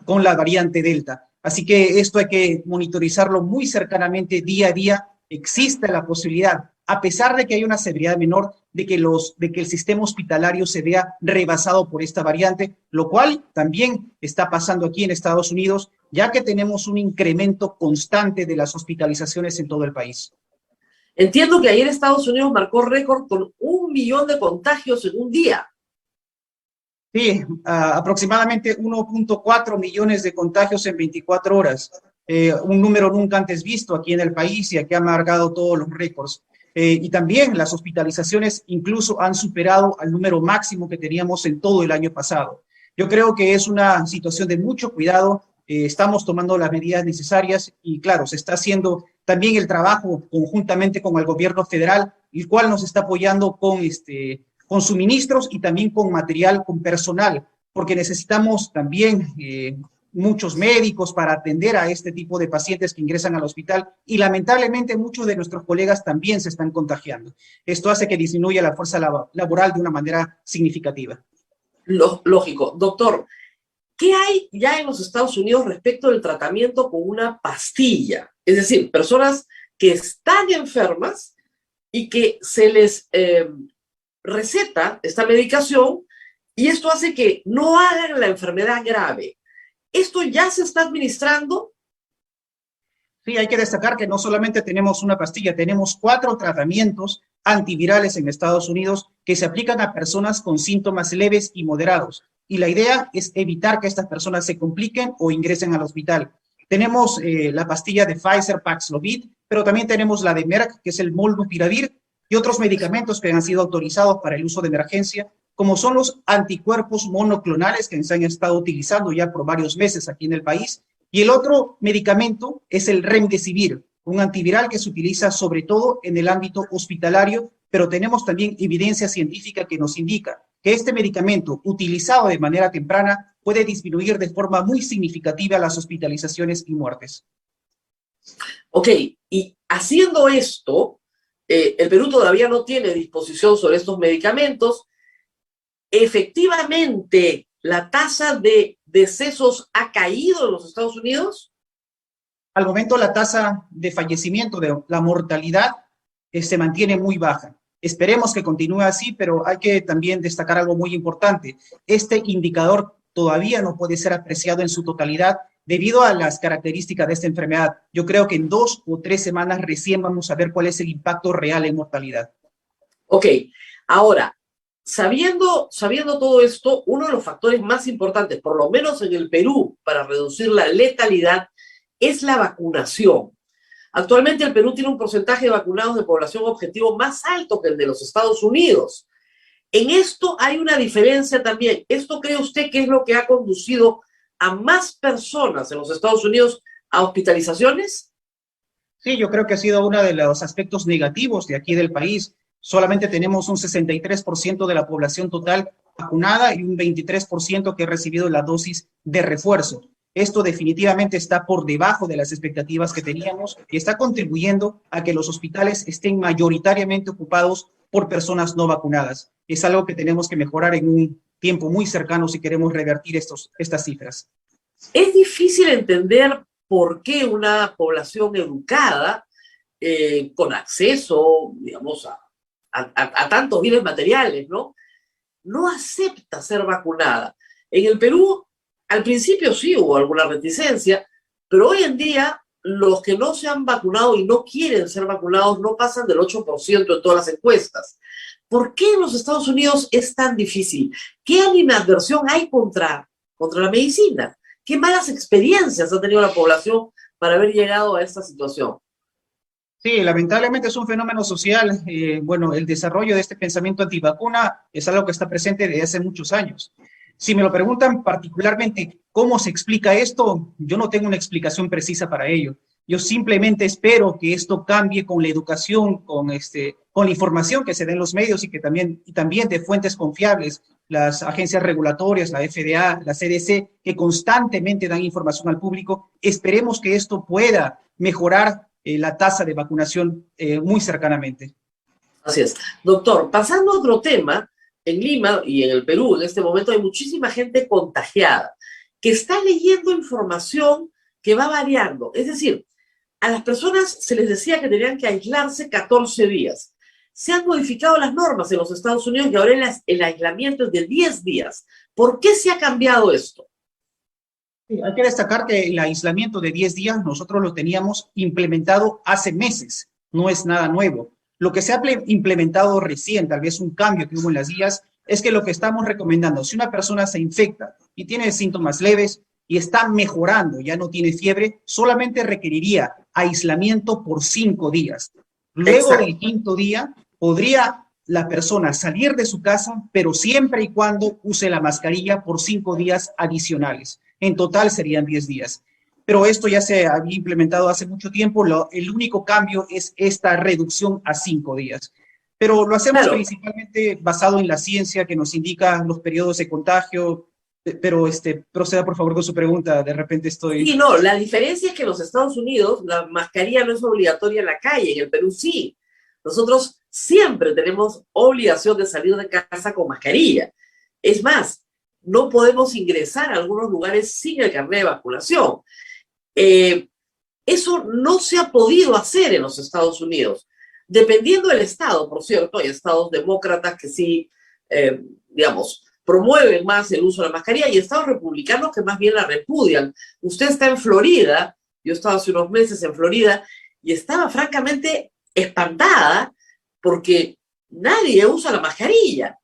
con la variante Delta. Así que esto hay que monitorizarlo muy cercanamente día a día. Existe la posibilidad, a pesar de que hay una severidad menor, de que el sistema hospitalario se vea rebasado por esta variante, lo cual también está pasando aquí en Estados Unidos, ya que tenemos un incremento constante de las hospitalizaciones en todo el país. Entiendo que ayer Estados Unidos marcó récord con 1 millón de contagios en un día. Sí, aproximadamente 1.4 millones de contagios en 24 horas. Un número nunca antes visto aquí en el país y que ha marcado todos los récords. Y también las hospitalizaciones incluso han superado al número máximo que teníamos en todo el año pasado. Yo creo que es una situación de mucho cuidado. Estamos tomando las medidas necesarias y claro, se está haciendo también el trabajo conjuntamente con el gobierno federal, el cual nos está apoyando con suministros y también con material, con personal, porque necesitamos también muchos médicos para atender a este tipo de pacientes que ingresan al hospital y lamentablemente muchos de nuestros colegas también se están contagiando. Esto hace que disminuya la fuerza laboral de una manera significativa. Lógico. Doctor, ¿qué hay ya en los Estados Unidos respecto del tratamiento con una pastilla? Es decir, personas que están enfermas y que se les receta esta medicación y esto hace que no hagan la enfermedad grave. ¿Esto ya se está administrando? Sí, hay que destacar que no solamente tenemos una pastilla, tenemos 4 tratamientos antivirales en Estados Unidos que se aplican a personas con síntomas leves y moderados. Y la idea es evitar que estas personas se compliquen o ingresen al hospital. Tenemos la pastilla de Pfizer Paxlovid, pero también tenemos la de Merck, que es el Molnupiravir, y otros medicamentos que han sido autorizados para el uso de emergencia, como son los anticuerpos monoclonales que se han estado utilizando ya por varios meses aquí en el país. Y el otro medicamento es el Remdesivir, un antiviral que se utiliza sobre todo en el ámbito hospitalario, pero tenemos también evidencia científica que nos indica que este medicamento, utilizado de manera temprana, puede disminuir de forma muy significativa las hospitalizaciones y muertes. Ok, y haciendo esto, el Perú todavía no tiene disposición sobre estos medicamentos. ¿Efectivamente la tasa de decesos ha caído en los Estados Unidos? Al momento la tasa de fallecimiento, de la mortalidad, se mantiene muy baja. Esperemos que continúe así, pero hay que también destacar algo muy importante. Este indicador todavía no puede ser apreciado en su totalidad debido a las características de esta enfermedad. Yo creo que en 2 o 3 semanas recién vamos a ver cuál es el impacto real en mortalidad. Ok, ahora, sabiendo todo esto, uno de los factores más importantes, por lo menos en el Perú, para reducir la letalidad, es la vacunación. Actualmente el Perú tiene un porcentaje de vacunados de población objetivo más alto que el de los Estados Unidos. En esto hay una diferencia también. ¿Esto cree usted que es lo que ha conducido a más personas en los Estados Unidos a hospitalizaciones? Sí, yo creo que ha sido uno de los aspectos negativos de aquí del país. Solamente tenemos un 63% de la población total vacunada y un 23% que ha recibido la dosis de refuerzo. Esto definitivamente está por debajo de las expectativas que teníamos y está contribuyendo a que los hospitales estén mayoritariamente ocupados por personas no vacunadas. Es algo que tenemos que mejorar en un tiempo muy cercano si queremos revertir estas cifras. Es difícil entender por qué una población educada, con acceso, digamos, a tantos bienes materiales, no acepta ser vacunada. En el Perú, al principio sí hubo alguna reticencia, pero hoy en día los que no se han vacunado y no quieren ser vacunados no pasan del 8% en todas las encuestas. ¿Por qué en los Estados Unidos es tan difícil? ¿Qué animadversión hay contra la medicina? ¿Qué malas experiencias ha tenido la población para haber llegado a esta situación? Sí, lamentablemente es un fenómeno social. Bueno, el desarrollo de este pensamiento antivacuna es algo que está presente desde hace muchos años. Si me lo preguntan particularmente cómo se explica esto, yo no tengo una explicación precisa para ello. Yo simplemente espero que esto cambie con la educación, con la información que se dé en los medios y también de fuentes confiables, las agencias regulatorias, la FDA, la CDC, que constantemente dan información al público. Esperemos que esto pueda mejorar la tasa de vacunación muy cercanamente. Así es. Doctor, pasando a otro tema, en Lima y en el Perú en este momento hay muchísima gente contagiada que está leyendo información que va variando. Es decir, a las personas se les decía que tenían que aislarse 14 días. Se han modificado las normas en los Estados Unidos y ahora el aislamiento es de 10 días. ¿Por qué se ha cambiado esto? Sí, hay que destacar que el aislamiento de 10 días nosotros lo teníamos implementado hace meses, no es nada nuevo. Lo que se ha implementado recién, tal vez un cambio que hubo en las guías, es que lo que estamos recomendando, si una persona se infecta y tiene síntomas leves y está mejorando, ya no tiene fiebre, solamente requeriría aislamiento por 5 días. Luego Exacto. del 5.º día, podría la persona salir de su casa, pero siempre y cuando use la mascarilla por 5 días adicionales. En total serían 10 días. Pero esto ya se había implementado hace mucho tiempo. El único cambio es esta reducción a 5 días. Pero lo hacemos principalmente basado en la ciencia que nos indica los periodos de contagio. Pero proceda por favor con su pregunta. De repente estoy... Sí, no, la diferencia es que en los Estados Unidos la mascarilla no es obligatoria en la calle, en el Perú sí. Nosotros siempre tenemos obligación de salir de casa con mascarilla. Es más, no podemos ingresar a algunos lugares sin el carnet de vacunación. Eso no se ha podido hacer en los Estados Unidos. Dependiendo del estado, por cierto, hay estados demócratas que sí, digamos, promueven más el uso de la mascarilla y estados republicanos que más bien la repudian. Usted está en Florida, yo estaba hace unos meses en Florida y estaba francamente espantada porque nadie usa la mascarilla.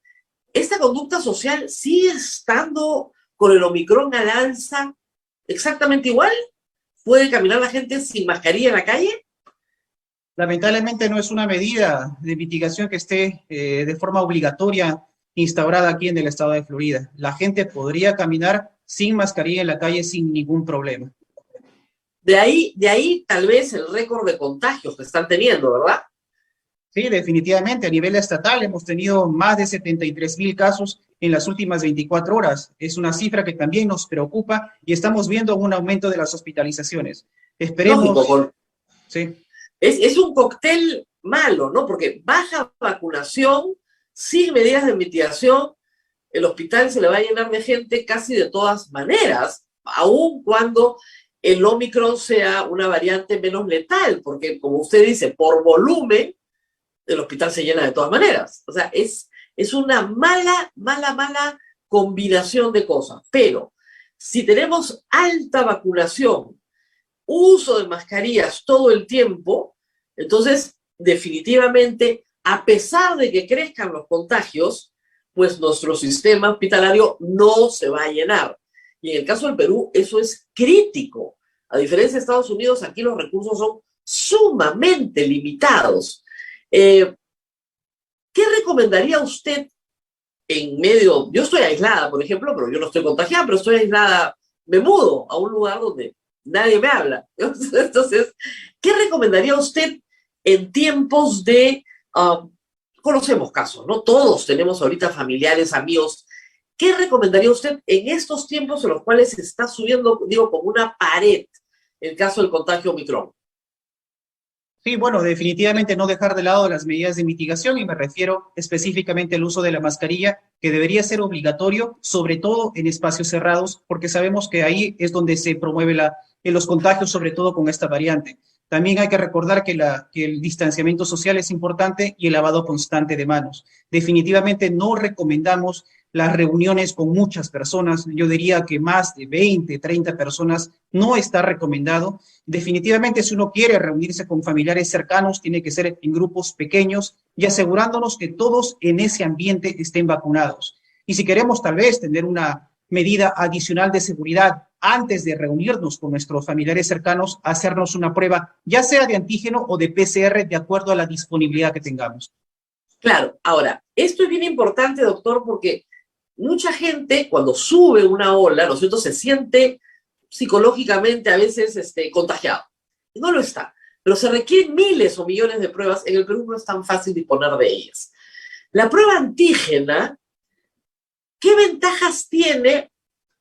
Esta conducta social sigue estando con el Omicron al alza exactamente igual. ¿Puede caminar la gente sin mascarilla en la calle? Lamentablemente no es una medida de mitigación que esté de forma obligatoria instaurada aquí en el estado de Florida. La gente podría caminar sin mascarilla en la calle sin ningún problema. De ahí tal vez el récord de contagios que están teniendo, ¿verdad? Sí, definitivamente. A nivel estatal hemos tenido más de 73,000 casos en las últimas 24 horas. Es una cifra que también nos preocupa y estamos viendo un aumento de las hospitalizaciones. Esperemos... Lógico, sí. Es un cóctel malo, ¿no? Porque baja vacunación, sin medidas de mitigación, el hospital se le va a llenar de gente casi de todas maneras, aun cuando el Omicron sea una variante menos letal, porque como usted dice, por volumen, el hospital se llena de todas maneras. O sea, es una mala combinación de cosas. Pero si tenemos alta vacunación, uso de mascarillas todo el tiempo, entonces definitivamente, a pesar de que crezcan los contagios, pues nuestro sistema hospitalario no se va a llenar. Y en el caso del Perú, eso es crítico. A diferencia de Estados Unidos, aquí los recursos son sumamente limitados. ¿Qué recomendaría usted en medio? Yo estoy aislada, por ejemplo, pero yo no estoy contagiada, pero estoy aislada, me mudo a un lugar donde nadie me habla. Entonces, ¿qué recomendaría usted en tiempos de... conocemos casos, ¿no? Todos tenemos ahorita familiares, amigos. ¿Qué recomendaría usted en estos tiempos en los cuales se está subiendo, digo, como una pared el caso del contagio Omicron? Sí, bueno, definitivamente no dejar de lado las medidas de mitigación y me refiero específicamente al uso de la mascarilla, que debería ser obligatorio, sobre todo en espacios cerrados, porque sabemos que ahí es donde se promueve los contagios, sobre todo con esta variante. También hay que recordar que el distanciamiento social es importante y el lavado constante de manos. Definitivamente no recomendamos las reuniones con muchas personas. Yo diría que más de 20, 30 personas no está recomendado. Definitivamente, si uno quiere reunirse con familiares cercanos, tiene que ser en grupos pequeños y asegurándonos que todos en ese ambiente estén vacunados. Y si queremos tal vez tener una medida adicional de seguridad antes de reunirnos con nuestros familiares cercanos, hacernos una prueba, ya sea de antígeno o de PCR, de acuerdo a la disponibilidad que tengamos. Claro, ahora, esto es bien importante, doctor, porque mucha gente cuando sube una ola, ¿no es cierto?, se siente psicológicamente a veces contagiado. No lo está, pero se requieren miles o millones de pruebas. En el Perú no es tan fácil disponer de ellas. La prueba antígena, ¿qué ventajas tiene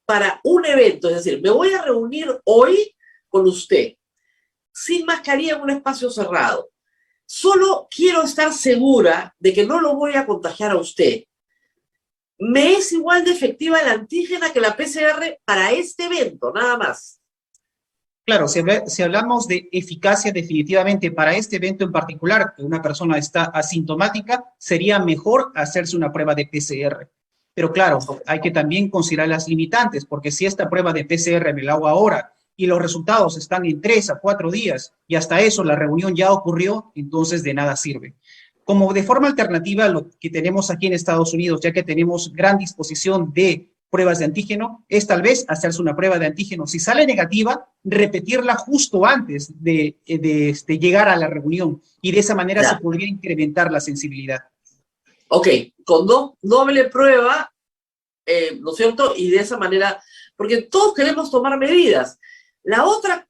para un evento? Es decir, me voy a reunir hoy con usted, sin mascarilla en un espacio cerrado. Solo quiero estar segura de que no lo voy a contagiar a usted. Me es igual de efectiva la antígena que la PCR para este evento, nada más. Claro, si hablamos de eficacia definitivamente para este evento en particular, que una persona está asintomática, sería mejor hacerse una prueba de PCR. Pero claro, hay que también considerar las limitantes, porque si esta prueba de PCR me la hago ahora y los resultados están en 3 a 4 días y hasta eso la reunión ya ocurrió, entonces de nada sirve. Como de forma alternativa, lo que tenemos aquí en Estados Unidos, ya que tenemos gran disposición de pruebas de antígeno, es tal vez hacerse una prueba de antígeno. Si sale negativa, repetirla justo antes de llegar a la reunión y de esa manera se podría incrementar la sensibilidad. Ok, con doble prueba, ¿no es cierto? Y de esa manera, porque todos queremos tomar medidas. La otra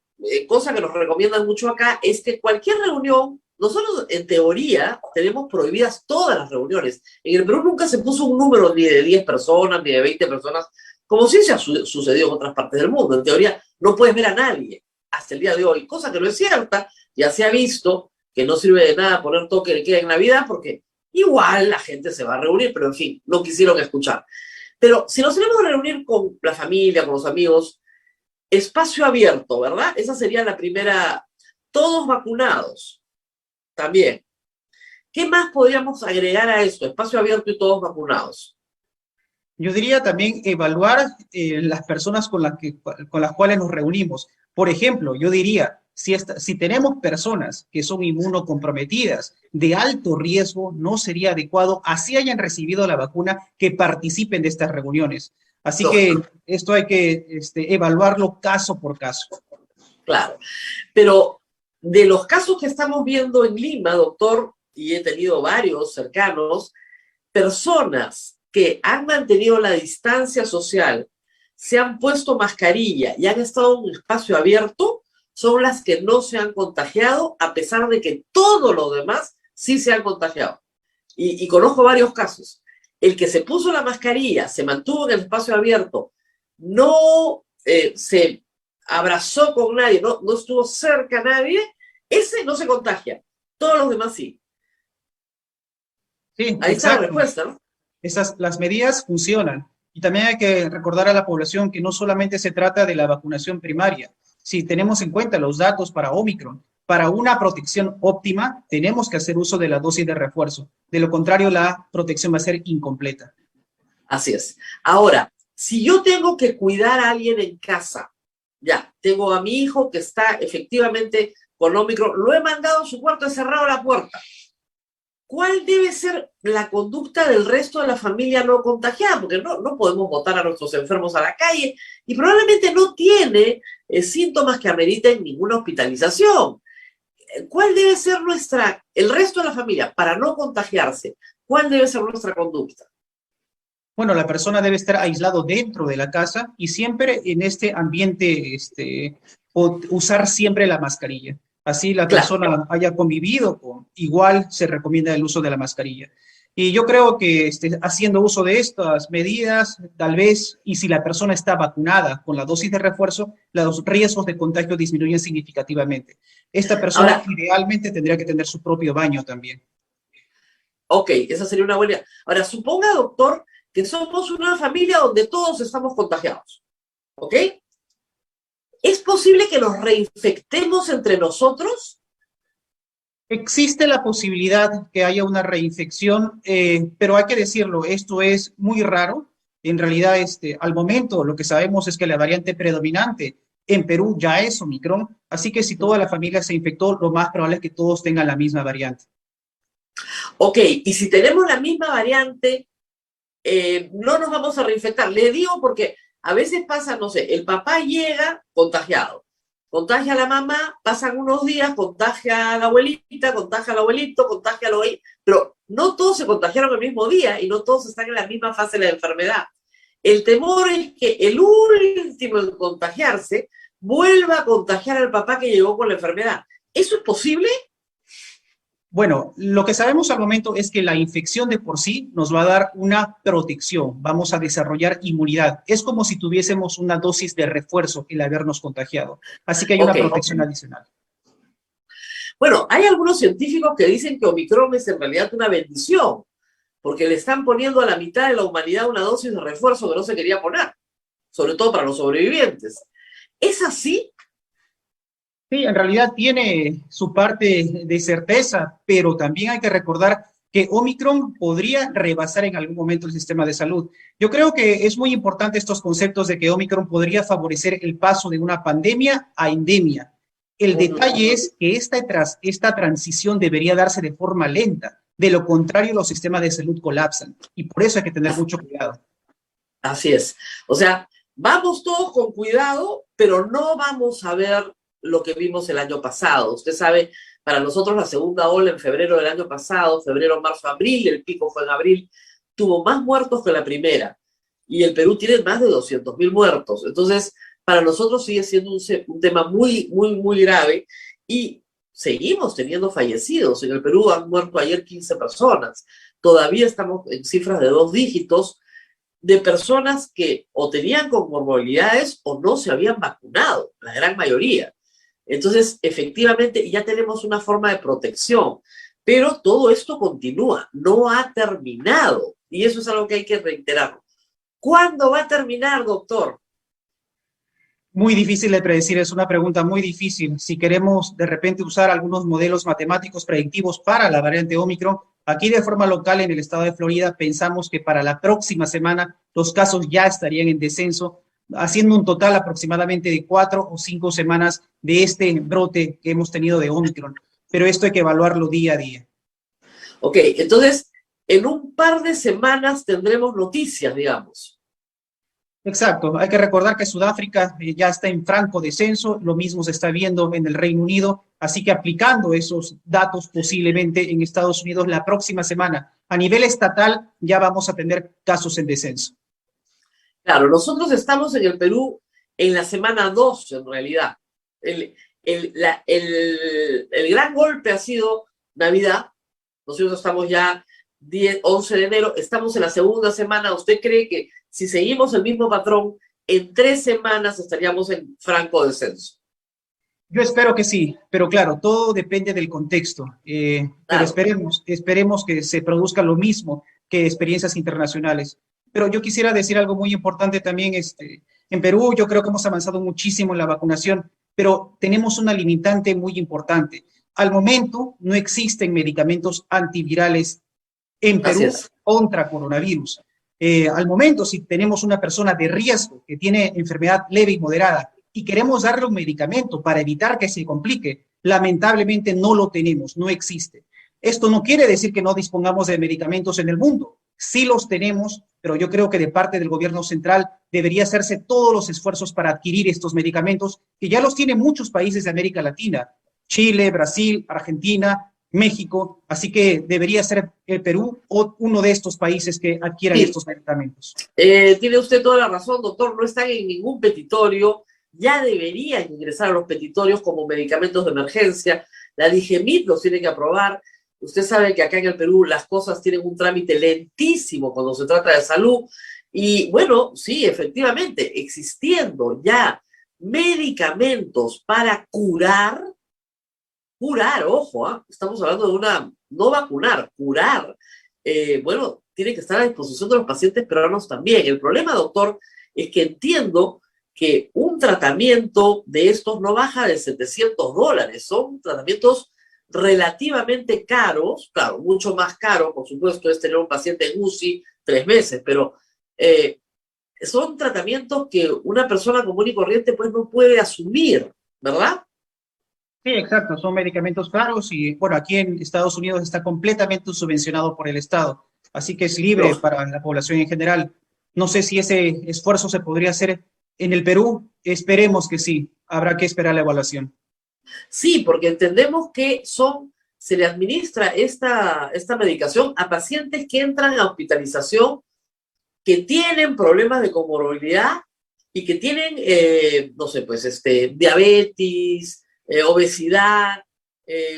cosa que nos recomiendan mucho acá es que cualquier reunión, nosotros en teoría tenemos prohibidas todas las reuniones. En el Perú nunca se puso un número ni de 10 personas, ni de 20 personas, como sí se ha sucedido en otras partes del mundo. En teoría no puedes ver a nadie hasta el día de hoy, cosa que no es cierta. Ya se ha visto que no sirve de nada poner toque de queda en Navidad porque igual la gente se va a reunir, pero en fin, no quisieron escuchar. Pero si nos tenemos que reunir con la familia, con los amigos, espacio abierto, ¿verdad? Esa sería la primera, todos vacunados también. ¿Qué más podríamos agregar a esto? Espacio abierto y todos vacunados. Yo diría también evaluar las personas con las cuales nos reunimos. Por ejemplo, yo diría, si tenemos personas que son inmunocomprometidas, de alto riesgo, no sería adecuado, así hayan recibido la vacuna, que participen de estas reuniones. Así que esto hay que evaluarlo caso por caso. Claro, pero de los casos que estamos viendo en Lima, doctor, y he tenido varios cercanos, personas que han mantenido la distancia social, se han puesto mascarilla y han estado en un espacio abierto, son las que no se han contagiado, a pesar de que todo lo demás sí se han contagiado. Y conozco varios casos. El que se puso la mascarilla, se mantuvo en el espacio abierto, no se abrazó con nadie, no estuvo cerca a nadie, ese no se contagia. Todos los demás sí. Sí, ahí está la respuesta, ¿no? Las medidas funcionan. Y también hay que recordar a la población que no solamente se trata de la vacunación primaria. Si tenemos en cuenta los datos para Omicron, para una protección óptima, tenemos que hacer uso de la dosis de refuerzo. De lo contrario, la protección va a ser incompleta. Así es. Ahora, si yo tengo que cuidar a alguien en casa, ya, tengo a mi hijo que está efectivamente con Omicron, lo he mandado a su cuarto, he cerrado la puerta. ¿Cuál debe ser la conducta del resto de la familia no contagiada? Porque no podemos botar a nuestros enfermos a la calle y probablemente no tiene síntomas que ameriten ninguna hospitalización. ¿Cuál debe ser el resto de la familia, para no contagiarse? ¿Cuál debe ser nuestra conducta? Bueno, la persona debe estar aislado dentro de la casa y siempre en este ambiente usar siempre la mascarilla. Así la persona haya convivido igual se recomienda el uso de la mascarilla. Y yo creo que haciendo uso de estas medidas, tal vez, y si la persona está vacunada con la dosis de refuerzo, los riesgos de contagio disminuyen significativamente. Esta persona idealmente tendría que tener su propio baño también. Ok, esa sería una buena idea. Ahora, suponga, doctor, que somos una familia donde todos estamos contagiados, ¿ok? ¿Es posible que nos reinfectemos entre nosotros? Existe la posibilidad que haya una reinfección, pero hay que decirlo, esto es muy raro. En realidad, al momento, lo que sabemos es que la variante predominante en Perú ya es Omicron, así que si toda la familia se infectó, lo más probable es que todos tengan la misma variante. Ok, y si tenemos la misma variante, no nos vamos a reinfectar. Le digo porque a veces pasa, no sé, el papá llega contagiado, contagia a la mamá, pasan unos días, contagia a la abuelita, contagia al abuelito, contagia al abuelito, pero no todos se contagiaron el mismo día y no todos están en la misma fase de la enfermedad. El temor es que el último en contagiarse vuelva a contagiar al papá que llegó con la enfermedad. ¿Eso es posible? Bueno, lo que sabemos al momento es que la infección de por sí nos va a dar una protección, vamos a desarrollar inmunidad. Es como si tuviésemos una dosis de refuerzo el habernos contagiado. Así que hay una protección adicional. Bueno, hay algunos científicos que dicen que Omicron es en realidad una bendición, porque le están poniendo a la mitad de la humanidad una dosis de refuerzo que no se quería poner, sobre todo para los sobrevivientes. ¿Es así? Sí, en realidad tiene su parte de certeza, pero también hay que recordar que Omicron podría rebasar en algún momento el sistema de salud. Yo creo que es muy importante estos conceptos de que Omicron podría favorecer el paso de una pandemia a endemia. El detalle es que esta transición debería darse de forma lenta. De lo contrario, los sistemas de salud colapsan. Y por eso hay que tener mucho cuidado. Así es. O sea, vamos todos con cuidado, pero no vamos a ver lo que vimos el año pasado. Usted sabe, para nosotros la segunda ola en febrero del año pasado, febrero, marzo, abril, el pico fue en abril, tuvo más muertos que la primera. Y el Perú tiene más de 200.000 muertos. Entonces, para nosotros sigue siendo un tema muy, muy, muy grave y seguimos teniendo fallecidos. En el Perú han muerto ayer 15 personas. Todavía estamos en cifras de 2 dígitos de personas que o tenían comorbilidades o no se habían vacunado, la gran mayoría. Entonces, efectivamente, ya tenemos una forma de protección, pero todo esto continúa, no ha terminado. Y eso es algo que hay que reiterar. ¿Cuándo va a terminar, doctor? Muy difícil de predecir, es una pregunta muy difícil. Si queremos de repente usar algunos modelos matemáticos predictivos para la variante Omicron, aquí de forma local en el estado de Florida pensamos que para la próxima semana los casos ya estarían en descenso, haciendo un total aproximadamente de 4 o 5 semanas de este brote que hemos tenido de Omicron. Pero esto hay que evaluarlo día a día. Ok, entonces en un par de semanas tendremos noticias, digamos. Exacto, hay que recordar que Sudáfrica ya está en franco descenso, lo mismo se está viendo en el Reino Unido, así que aplicando esos datos posiblemente en Estados Unidos la próxima semana, a nivel estatal ya vamos a tener casos en descenso. Claro, nosotros estamos en el Perú en la semana 2, en realidad. El gran golpe ha sido Navidad. Nosotros estamos ya 11 de enero, estamos en la segunda semana. ¿Usted cree que si seguimos el mismo patrón, en 3 semanas estaríamos en franco descenso? Yo espero que sí, pero claro, todo depende del contexto. Pero esperemos que se produzca lo mismo que experiencias internacionales. Pero yo quisiera decir algo muy importante también. En Perú yo creo que hemos avanzado muchísimo en la vacunación, pero tenemos una limitante muy importante. Al momento no existen medicamentos antivirales en Perú contra coronavirus. Al momento, si tenemos una persona de riesgo que tiene enfermedad leve y moderada y queremos darle un medicamento para evitar que se complique, lamentablemente no lo tenemos, no existe. Esto no quiere decir que no dispongamos de medicamentos en el mundo. Sí los tenemos, pero yo creo que de parte del gobierno central debería hacerse todos los esfuerzos para adquirir estos medicamentos, que ya los tienen muchos países de América Latina, Chile, Brasil, Argentina, México, así que debería ser el Perú o uno de estos países que adquieran estos medicamentos. Tiene usted toda la razón, doctor, no están en ningún petitorio, ya deberían ingresar a los petitorios como medicamentos de emergencia, la DIGEMIT los tiene que aprobar. Usted sabe que acá en el Perú las cosas tienen un trámite lentísimo cuando se trata de salud, y bueno, sí, efectivamente, existiendo ya medicamentos para curar, ojo, estamos hablando de no vacunar, curar. Bueno, tiene que estar a disposición de los pacientes peruanos también. El problema, doctor, es que entiendo que un tratamiento de estos no baja de $700. Son tratamientos relativamente caros, claro, mucho más caro, por supuesto, es tener un paciente en UCI 3 meses, pero son tratamientos que una persona común y corriente pues no puede asumir, ¿verdad? Sí, exacto, son medicamentos caros y bueno, aquí en Estados Unidos está completamente subvencionado por el Estado, así que es libre para la población en general. No sé si ese esfuerzo se podría hacer en el Perú, esperemos que sí, habrá que esperar la evaluación. Sí, porque entendemos que se le administra esta medicación a pacientes que entran a hospitalización que tienen problemas de comorbilidad y que tienen, no sé, pues, diabetes, obesidad,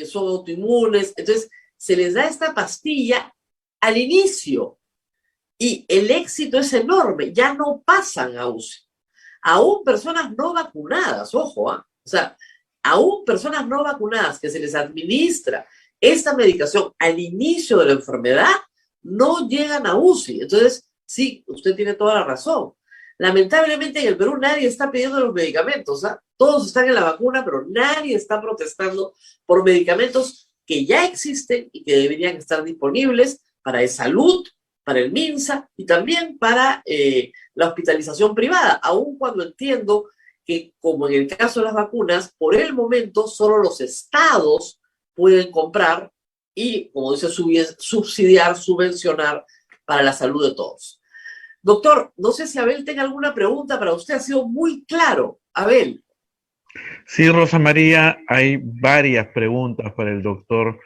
son autoinmunes. Entonces, se les da esta pastilla al inicio y el éxito es enorme. Ya no pasan a UCI. Aún personas no vacunadas, ojo, o sea, aún personas no vacunadas que se les administra esta medicación al inicio de la enfermedad, no llegan a UCI. Entonces, sí, usted tiene toda la razón. Lamentablemente en el Perú nadie está pidiendo los medicamentos, ¿ah? Todos están en la vacuna, pero nadie está protestando por medicamentos que ya existen y que deberían estar disponibles para el salud, para el MINSA y también para la hospitalización privada, aun cuando entiendo que, como en el caso de las vacunas, por el momento solo los estados pueden comprar y, como dice, subsidiar, subvencionar para la salud de todos. Doctor, no sé si Abel tenga alguna pregunta para usted, ha sido muy claro. Abel. Sí, Rosa María, hay varias preguntas para el doctor.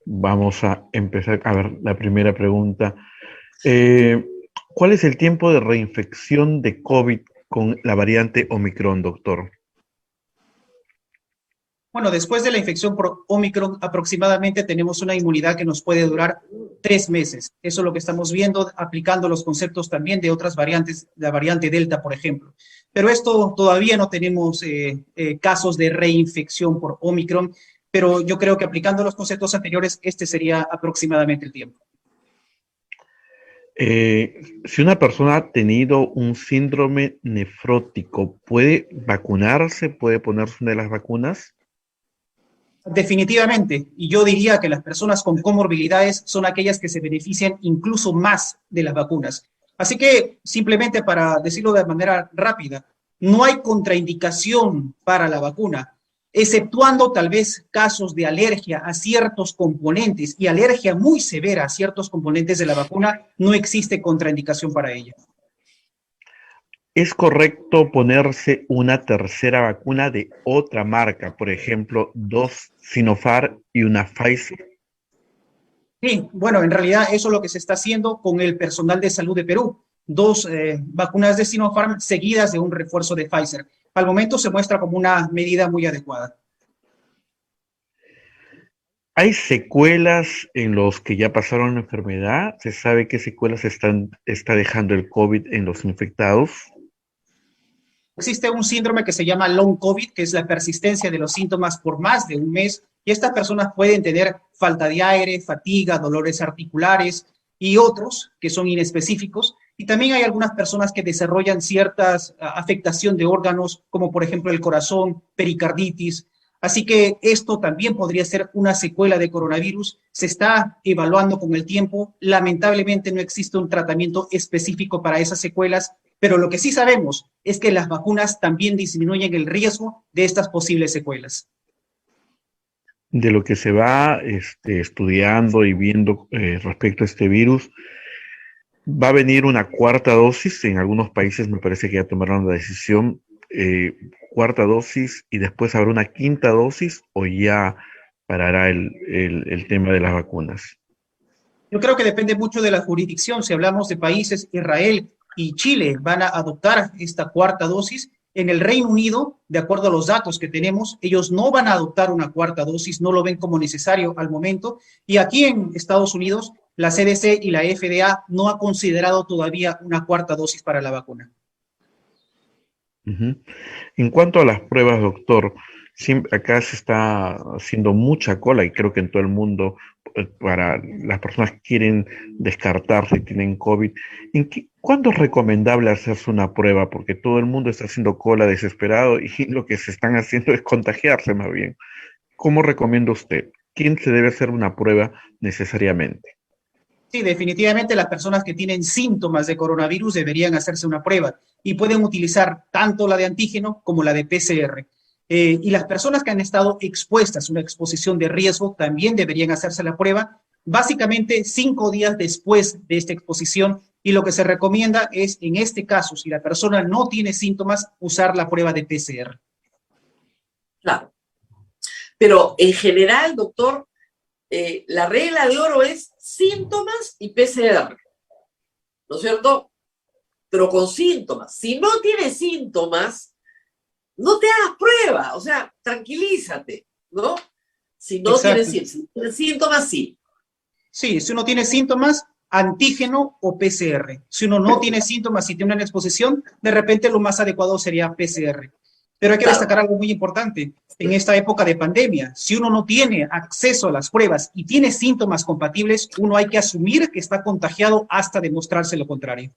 Vamos a empezar a ver la primera pregunta. ¿Cuál es el tiempo de reinfección de COVID con la variante Omicron, doctor? Bueno, después de la infección por Omicron, aproximadamente tenemos una inmunidad que nos puede durar 3 meses. Eso es lo que estamos viendo, aplicando los conceptos también de otras variantes, la variante Delta, por ejemplo. Pero esto todavía no tenemos casos de reinfección por Omicron, pero yo creo que aplicando los conceptos anteriores, este sería aproximadamente el tiempo. Si una persona ha tenido un síndrome nefrótico, ¿puede vacunarse? ¿Puede ponerse una de las vacunas? Definitivamente, y yo diría que las personas con comorbilidades son aquellas que se benefician incluso más de las vacunas. Así que, simplemente para decirlo de manera rápida, no hay contraindicación para la vacuna, exceptuando tal vez casos de alergia a ciertos componentes y alergia muy severa a ciertos componentes de la vacuna, no existe contraindicación para ella. ¿Es correcto ponerse una tercera vacuna de otra marca, por ejemplo, 2 Sinopharm y una Pfizer? Sí, bueno, en realidad eso es lo que se está haciendo con el personal de salud de Perú. 2 vacunas de Sinopharm seguidas de un refuerzo de Pfizer. Al momento se muestra como una medida muy adecuada. ¿Hay secuelas en los que ya pasaron la enfermedad? ¿Se sabe qué secuelas está dejando el COVID en los infectados? Existe un síndrome que se llama long COVID, que es la persistencia de los síntomas por más de un mes, y estas personas pueden tener falta de aire, fatiga, dolores articulares y otros que son inespecíficos. Y también hay algunas personas que desarrollan ciertas afectación de órganos, como por ejemplo el corazón, pericarditis. Así que esto también podría ser una secuela de coronavirus. Se está evaluando con el tiempo. Lamentablemente no existe un tratamiento específico para esas secuelas, pero lo que sí sabemos es que las vacunas también disminuyen el riesgo de estas posibles secuelas. De lo que se va estudiando y viendo respecto a este virus, va a venir una cuarta dosis. En algunos países me parece que ya tomaron la decisión, cuarta dosis, y después habrá una quinta dosis, o ya parará el tema de las vacunas. Yo creo que depende mucho de la jurisdicción. Si hablamos de países, Israel y Chile van a adoptar esta cuarta dosis. En el Reino Unido, de acuerdo a los datos que tenemos, ellos no van a adoptar una cuarta dosis, no lo ven como necesario al momento. Y aquí en Estados Unidos, la CDC y la FDA no ha considerado todavía una cuarta dosis para la vacuna. Uh-huh. En cuanto a las pruebas, doctor, acá se está haciendo mucha cola, y creo que en todo el mundo, para las personas que quieren descartar si tienen COVID. ¿Cuándo es recomendable hacerse una prueba? Porque todo el mundo está haciendo cola desesperado y lo que se están haciendo es contagiarse más bien. ¿Cómo recomienda usted? ¿Quién se debe hacer una prueba necesariamente? Sí, definitivamente las personas que tienen síntomas de coronavirus deberían hacerse una prueba y pueden utilizar tanto la de antígeno como la de PCR. Y las personas que han estado expuestas a una exposición de riesgo también deberían hacerse la prueba, básicamente 5 días después de esta exposición, y lo que se recomienda es, en este caso, si la persona no tiene síntomas, usar la prueba de PCR. Claro. Pero en general, doctor, la regla de oro es síntomas y PCR, ¿no es cierto? pero con síntomas. Si no tienes síntomas, no te hagas prueba, o sea, tranquilízate, ¿no? Si no Exacto. tienes síntomas, sí. Sí, si uno tiene síntomas, antígeno o PCR. Si uno no tiene síntomas y tiene una exposición, de repente lo más adecuado sería PCR. Pero hay que Claro. destacar algo muy importante. En esta época de pandemia, si uno no tiene acceso a las pruebas y tiene síntomas compatibles, uno hay que asumir que está contagiado hasta demostrarse lo contrario.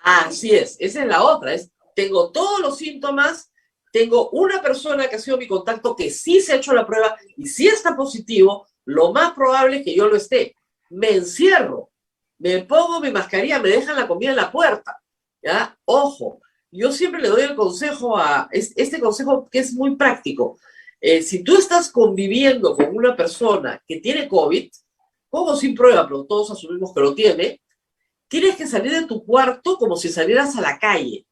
Así es, esa es la otra, tengo todos los síntomas, tengo una persona que ha sido mi contacto que sí se ha hecho la prueba y sí está positivo, lo más probable es que yo lo esté. Me encierro, me pongo mi mascarilla, me dejan la comida en la puerta, ¿ya? Ojo, yo siempre le doy el consejo este consejo que es muy práctico. Si tú estás conviviendo con una persona que tiene COVID, como sin prueba, pero todos asumimos que lo tiene, tienes que salir de tu cuarto como si salieras a la calle.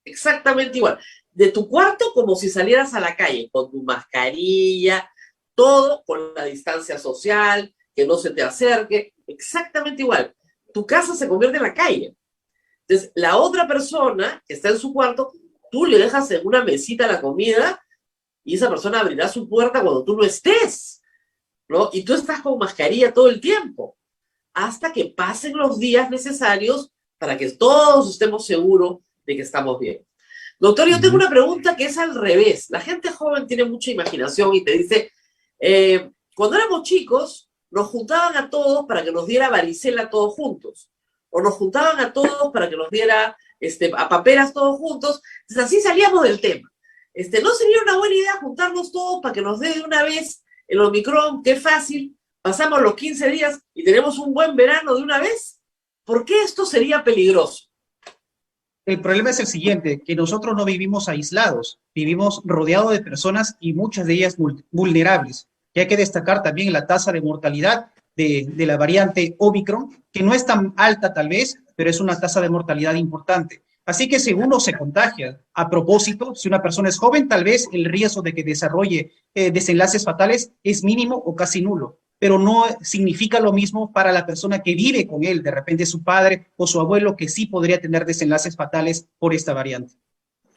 Exactamente igual. De tu cuarto como si salieras a la calle, con tu mascarilla, todo con la distancia social, que no se te acerque, exactamente igual. Tu casa se convierte en la calle. Entonces, la otra persona que está en su cuarto, tú le dejas en una mesita la comida y esa persona abrirá su puerta cuando tú no estés, ¿no? Y tú estás con mascarilla todo el tiempo, hasta que pasen los días necesarios para que todos estemos seguros de que estamos bien. Doctor, yo tengo una pregunta que es al revés. La gente joven tiene mucha imaginación y te dice, cuando éramos chicos, nos juntaban a todos para que nos diera varicela todos juntos, o nos juntaban a todos para que nos diera a paperas todos juntos. Entonces, así salíamos del tema. ¿No sería una buena idea juntarnos todos para que nos dé de una vez el Omicron? Qué fácil. Pasamos los 15 días y tenemos un buen verano de una vez. ¿Por qué esto sería peligroso? El problema es el siguiente, que nosotros no vivimos aislados, vivimos rodeados de personas y muchas de ellas vulnerables. Y hay que destacar también la tasa de mortalidad de la variante Omicron, que no es tan alta tal vez, pero es una tasa de mortalidad importante. Así que si uno se contagia, a propósito, si una persona es joven, tal vez el riesgo de que desarrolle desenlaces fatales es mínimo o casi nulo, pero no significa lo mismo para la persona que vive con él, de repente su padre o su abuelo, que sí podría tener desenlaces fatales por esta variante.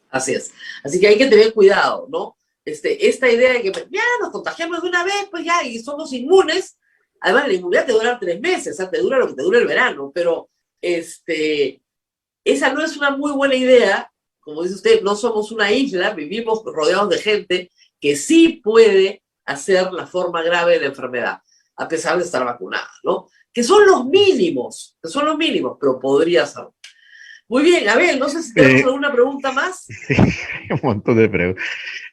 Así es. Así que hay que tener cuidado, ¿no? Esta idea de que ya nos contagiamos de una vez, pues ya, y somos inmunes. Además, la inmunidad te dura 3 meses, o sea, te dura lo que te dura el verano, pero esa no es una muy buena idea. Como dice usted, no somos una isla, vivimos rodeados de gente que sí puede hacer la forma grave de la enfermedad, a pesar de estar vacunada, ¿no? Que son los mínimos, pero podría ser. Muy bien, Abel, no sé si tenemos alguna pregunta más. Sí, un montón de preguntas.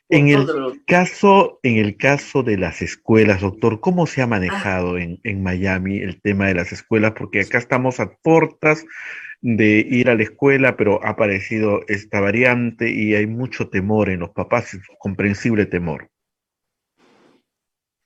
En el caso de las escuelas, doctor, ¿cómo se ha manejado en Miami el tema de las escuelas? Porque acá estamos a puertas de ir a la escuela, pero ha aparecido esta variante y hay mucho temor en los papás, comprensible temor.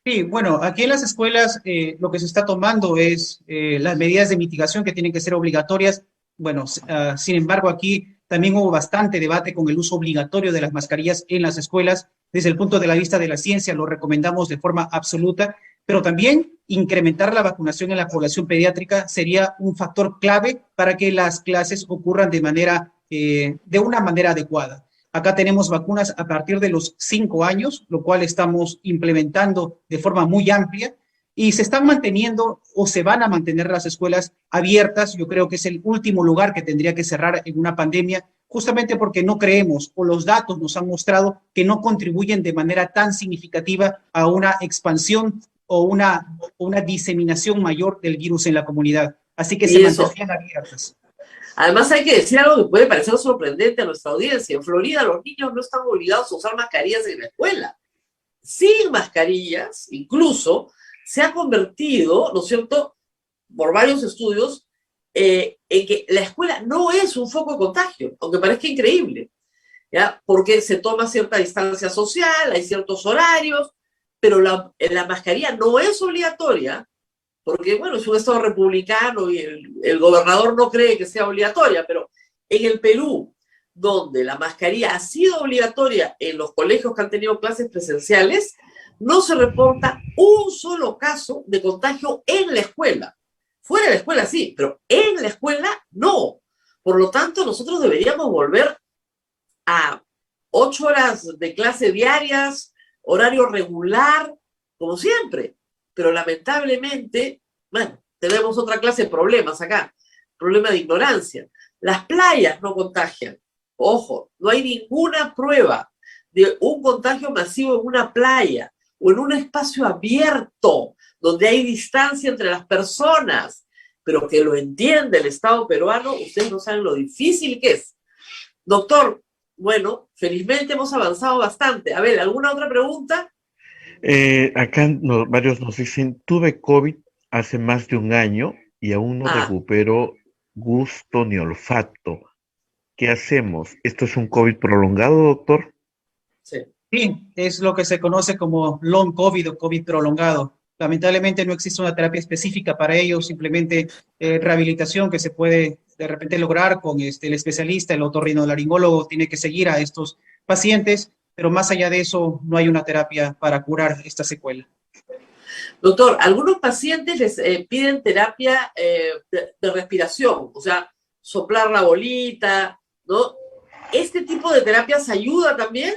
Sí, bueno, aquí en las escuelas lo que se está tomando es las medidas de mitigación que tienen que ser obligatorias. Bueno, sin embargo, aquí también hubo bastante debate con el uso obligatorio de las mascarillas en las escuelas. Desde el punto de la vista de la ciencia, lo recomendamos de forma absoluta, pero también incrementar la vacunación en la población pediátrica sería un factor clave para que las clases ocurran de una manera adecuada. Acá tenemos vacunas a partir de los 5 años, lo cual estamos implementando de forma muy amplia y se están manteniendo o se van a mantener las escuelas abiertas. Yo creo que es el último lugar que tendría que cerrar en una pandemia, justamente porque no creemos o los datos nos han mostrado que no contribuyen de manera tan significativa a una expansión o una diseminación mayor del virus en la comunidad. Así que se mantendrían abiertas. Además, hay que decir algo que puede parecer sorprendente a nuestra audiencia. En Florida, los niños no están obligados a usar mascarillas en la escuela. Sin mascarillas, incluso, se ha convertido, ¿no es cierto?, por varios estudios, en que la escuela no es un foco de contagio, aunque parezca increíble, ¿ya? Porque se toma cierta distancia social, hay ciertos horarios, pero la mascarilla no es obligatoria, porque, bueno, es un estado republicano y el gobernador no cree que sea obligatoria, pero en el Perú, donde la mascarilla ha sido obligatoria en los colegios que han tenido clases presenciales, no se reporta un solo caso de contagio en la escuela. Fuera de la escuela sí, pero en la escuela no. Por lo tanto, nosotros deberíamos volver a 8 horas de clase diarias, horario regular, como siempre. Pero lamentablemente, bueno, tenemos otra clase de problemas acá, problema de ignorancia. Las playas no contagian. Ojo, no hay ninguna prueba de un contagio masivo en una playa o en un espacio abierto donde hay distancia entre las personas, pero que lo entiende el Estado peruano. Ustedes no saben lo difícil que es. Doctor, bueno, felizmente hemos avanzado bastante. A ver, ¿alguna otra pregunta? Acá varios nos dicen, tuve COVID hace más de un año y aún no recupero gusto ni olfato. ¿Qué hacemos? ¿Esto es un COVID prolongado, doctor? Sí. Sí, es lo que se conoce como long COVID o COVID prolongado. Lamentablemente no existe una terapia específica para ello, simplemente rehabilitación que se puede de repente lograr con el especialista, el otorrinolaringólogo tiene que seguir a estos pacientes, pero más allá de eso no hay una terapia para curar esta secuela. Doctor, algunos pacientes les piden terapia de respiración, o sea, soplar la bolita, ¿no? ¿Este tipo de terapias ayuda también?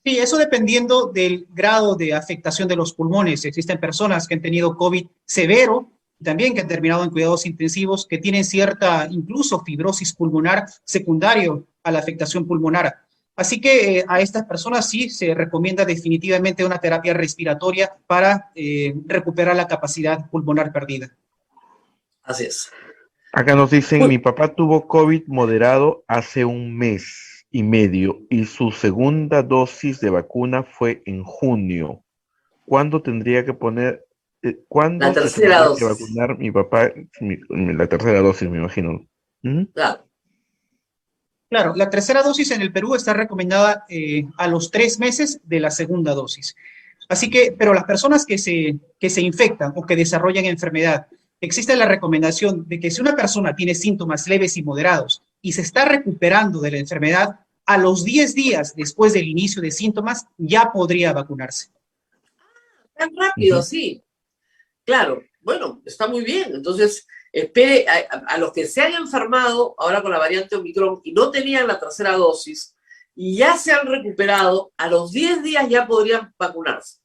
Sí, eso dependiendo del grado de afectación de los pulmones. Existen personas que han tenido COVID severo, también que han terminado en cuidados intensivos, que tienen cierta, incluso fibrosis pulmonar secundario a la afectación pulmonar. Así que a estas personas sí se recomienda definitivamente una terapia respiratoria para recuperar la capacidad pulmonar perdida. Así es. Acá nos dicen, mi papá tuvo COVID moderado hace un mes y medio y su segunda dosis de vacuna fue en junio. ¿Cuándo tendría que poner, La tercera dosis. que vacunar mi papá? La tercera dosis, me imagino. ¿Mm? Claro. Claro, la tercera dosis en el Perú está recomendada a los 3 meses de la segunda dosis. Así que, pero las personas que se infectan o que desarrollan enfermedad, existe la recomendación de que si una persona tiene síntomas leves y moderados y se está recuperando de la enfermedad, a los 10 días después del inicio de síntomas ya podría vacunarse. Tan rápido, sí. Claro, bueno, está muy bien. Entonces, espere a los que se han enfermado ahora con la variante Omicron y no tenían la tercera dosis y ya se han recuperado, a los 10 días ya podrían vacunarse.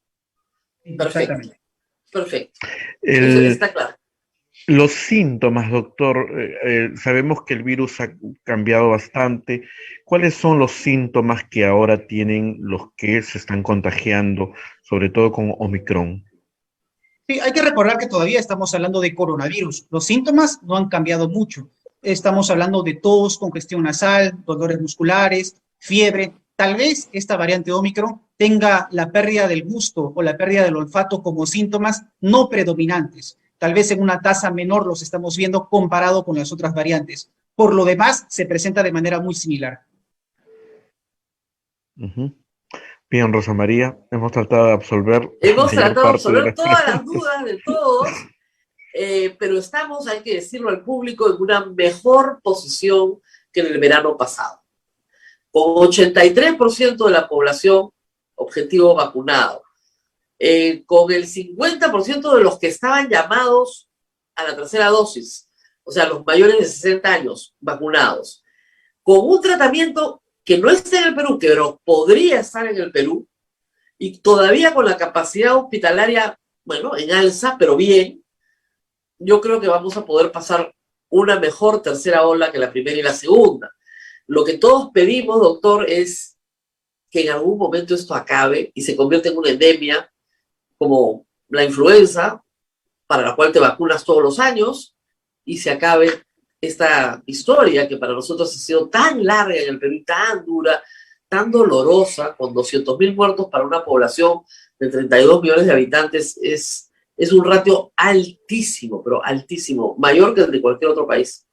Perfecto. Perfecto. Entonces, está claro. Los síntomas, doctor, sabemos que el virus ha cambiado bastante. ¿Cuáles son los síntomas que ahora tienen los que se están contagiando, sobre todo con Omicron? Sí, hay que recordar que todavía estamos hablando de coronavirus. Los síntomas no han cambiado mucho. Estamos hablando de tos, congestión nasal, dolores musculares, fiebre. Tal vez esta variante Omicron tenga la pérdida del gusto o la pérdida del olfato como síntomas no predominantes. Tal vez en una tasa menor los estamos viendo comparado con las otras variantes. Por lo demás, se presenta de manera muy similar. Bien, Rosa María, hemos tratado de absolver. Hemos tratado de absolver todas las dudas de todos, pero estamos, hay que decirlo al público, en una mejor posición que en el verano pasado. Con 83% de la población objetivo vacunado. Con el 50% de los que estaban llamados a la tercera dosis, o sea, los mayores de 60 años vacunados, con un tratamiento que no está en el Perú, pero podría estar en el Perú, y todavía con la capacidad hospitalaria, bueno, en alza, pero bien, yo creo que vamos a poder pasar una mejor tercera ola que la primera y la segunda. Lo que todos pedimos, doctor, es que en algún momento esto acabe y se convierta en una endemia, como la influenza, para la cual te vacunas todos los años, y se acabe esta historia que para nosotros ha sido tan larga en el Perú, tan dura, tan dolorosa, con 200.000 muertos para una población de 32 millones de habitantes, es un ratio altísimo, pero altísimo, mayor que el de cualquier otro país.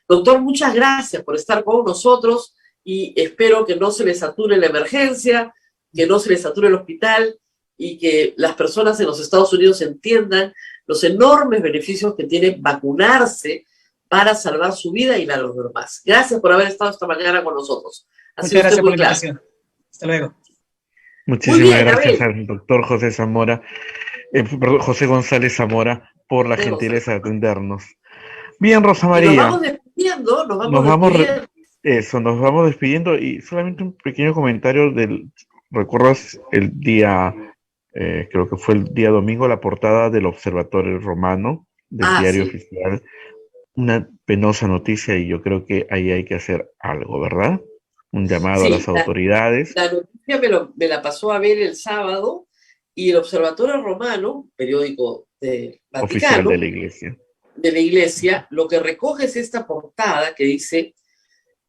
Doctor, muchas gracias por estar con nosotros y espero que no se le sature la emergencia, que no se le sature el hospital, y que las personas en los Estados Unidos entiendan los enormes beneficios que tiene vacunarse para salvar su vida y la de los demás. Gracias por haber estado esta mañana con nosotros. Muchas gracias por la invitación. Hasta luego. Muchísimas gracias al doctor José Zamora, José González Zamora, por la gentileza de atendernos. Bien, Rosa María. despidiendo, nos Nos vamos, despidiendo. nos vamos despidiendo y solamente un pequeño comentario ¿recuerdas el día, creo que fue el día domingo, la portada del Observatorio Romano, del diario Sí. oficial? Una penosa noticia y yo creo que ahí hay que hacer algo, ¿verdad? Un llamado a Sí, las autoridades. la noticia me la pasó a ver el sábado y el Observatorio Romano, periódico del Oficial Vaticano, de la Iglesia. lo que recoge es esta portada que dice: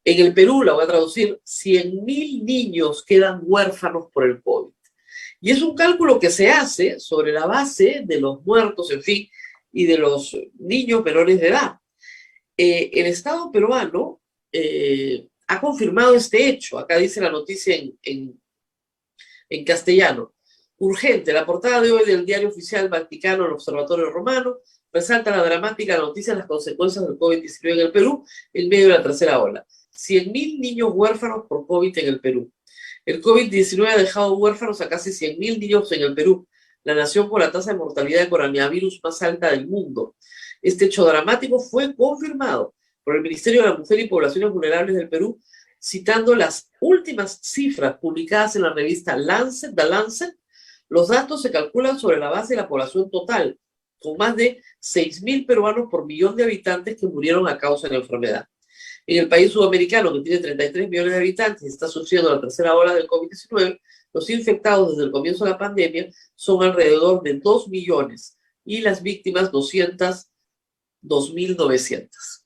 en el Perú, la voy a traducir, 100.000 niños quedan huérfanos por el COVID. Y es un cálculo que se hace sobre la base de los muertos, en fin, y de los niños menores de edad. El Estado peruano ha confirmado este hecho. Acá dice la noticia en castellano. Urgente, la portada de hoy del diario oficial Vaticano, el Observatorio Romano, resalta la dramática noticia de las consecuencias del COVID-19 en el Perú en medio de la tercera ola. 100.000 niños huérfanos por COVID en el Perú. El COVID-19 ha dejado huérfanos a casi 100.000 niños en el Perú, la nación con la tasa de mortalidad de coronavirus más alta del mundo. Este hecho dramático fue confirmado por el Ministerio de la Mujer y Poblaciones Vulnerables del Perú, citando las últimas cifras publicadas en la revista Lancet, The Lancet. Los datos se calculan sobre la base de la población total, con más de 6.000 peruanos por millón de habitantes que murieron a causa de la enfermedad. En el país sudamericano, que tiene 33 millones de habitantes y está sufriendo la tercera ola del COVID-19, los infectados desde el comienzo de la pandemia son alrededor de 2 millones y las víctimas 2.900.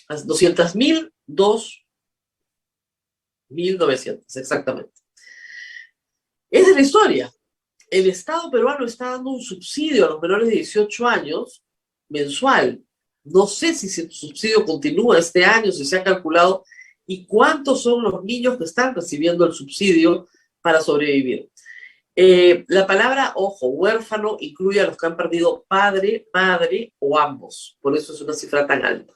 200.000, 2.900, exactamente. Esa es la historia. El Estado peruano está dando un subsidio a los menores de 18 años mensual. No sé si ese subsidio continúa este año, si se ha calculado, y cuántos son los niños que están recibiendo el subsidio para sobrevivir. La palabra, ojo, huérfano, incluye a los que han perdido padre, madre o ambos. Por eso es una cifra tan alta.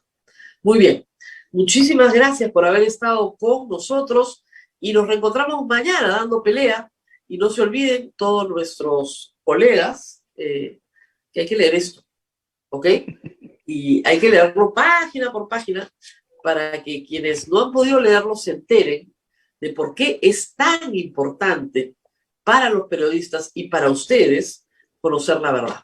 Muy bien. Muchísimas gracias por haber estado con nosotros y nos reencontramos mañana dando pelea. Y no se olviden, todos nuestros colegas, que hay que leer esto, ¿ok? Y hay que leerlo página por página para que quienes no han podido leerlo se enteren de por qué es tan importante para los periodistas y para ustedes conocer la verdad.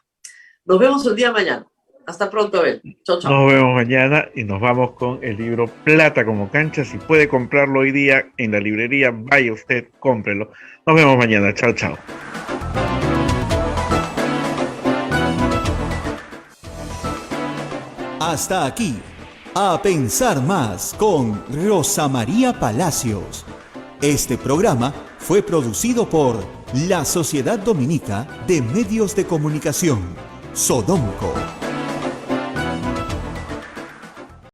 Nos vemos el día de mañana. Hasta pronto, Abel. Chao, chao. Nos vemos mañana y nos vamos con el libro Plata como cancha. Si puede comprarlo hoy día en la librería, vaya usted, cómprelo. Nos vemos mañana. Chao, chao. Hasta aquí, A Pensar Más con Rosa María Palacios. Este programa fue producido por la Sociedad Dominica de Medios de Comunicación, Sodomco.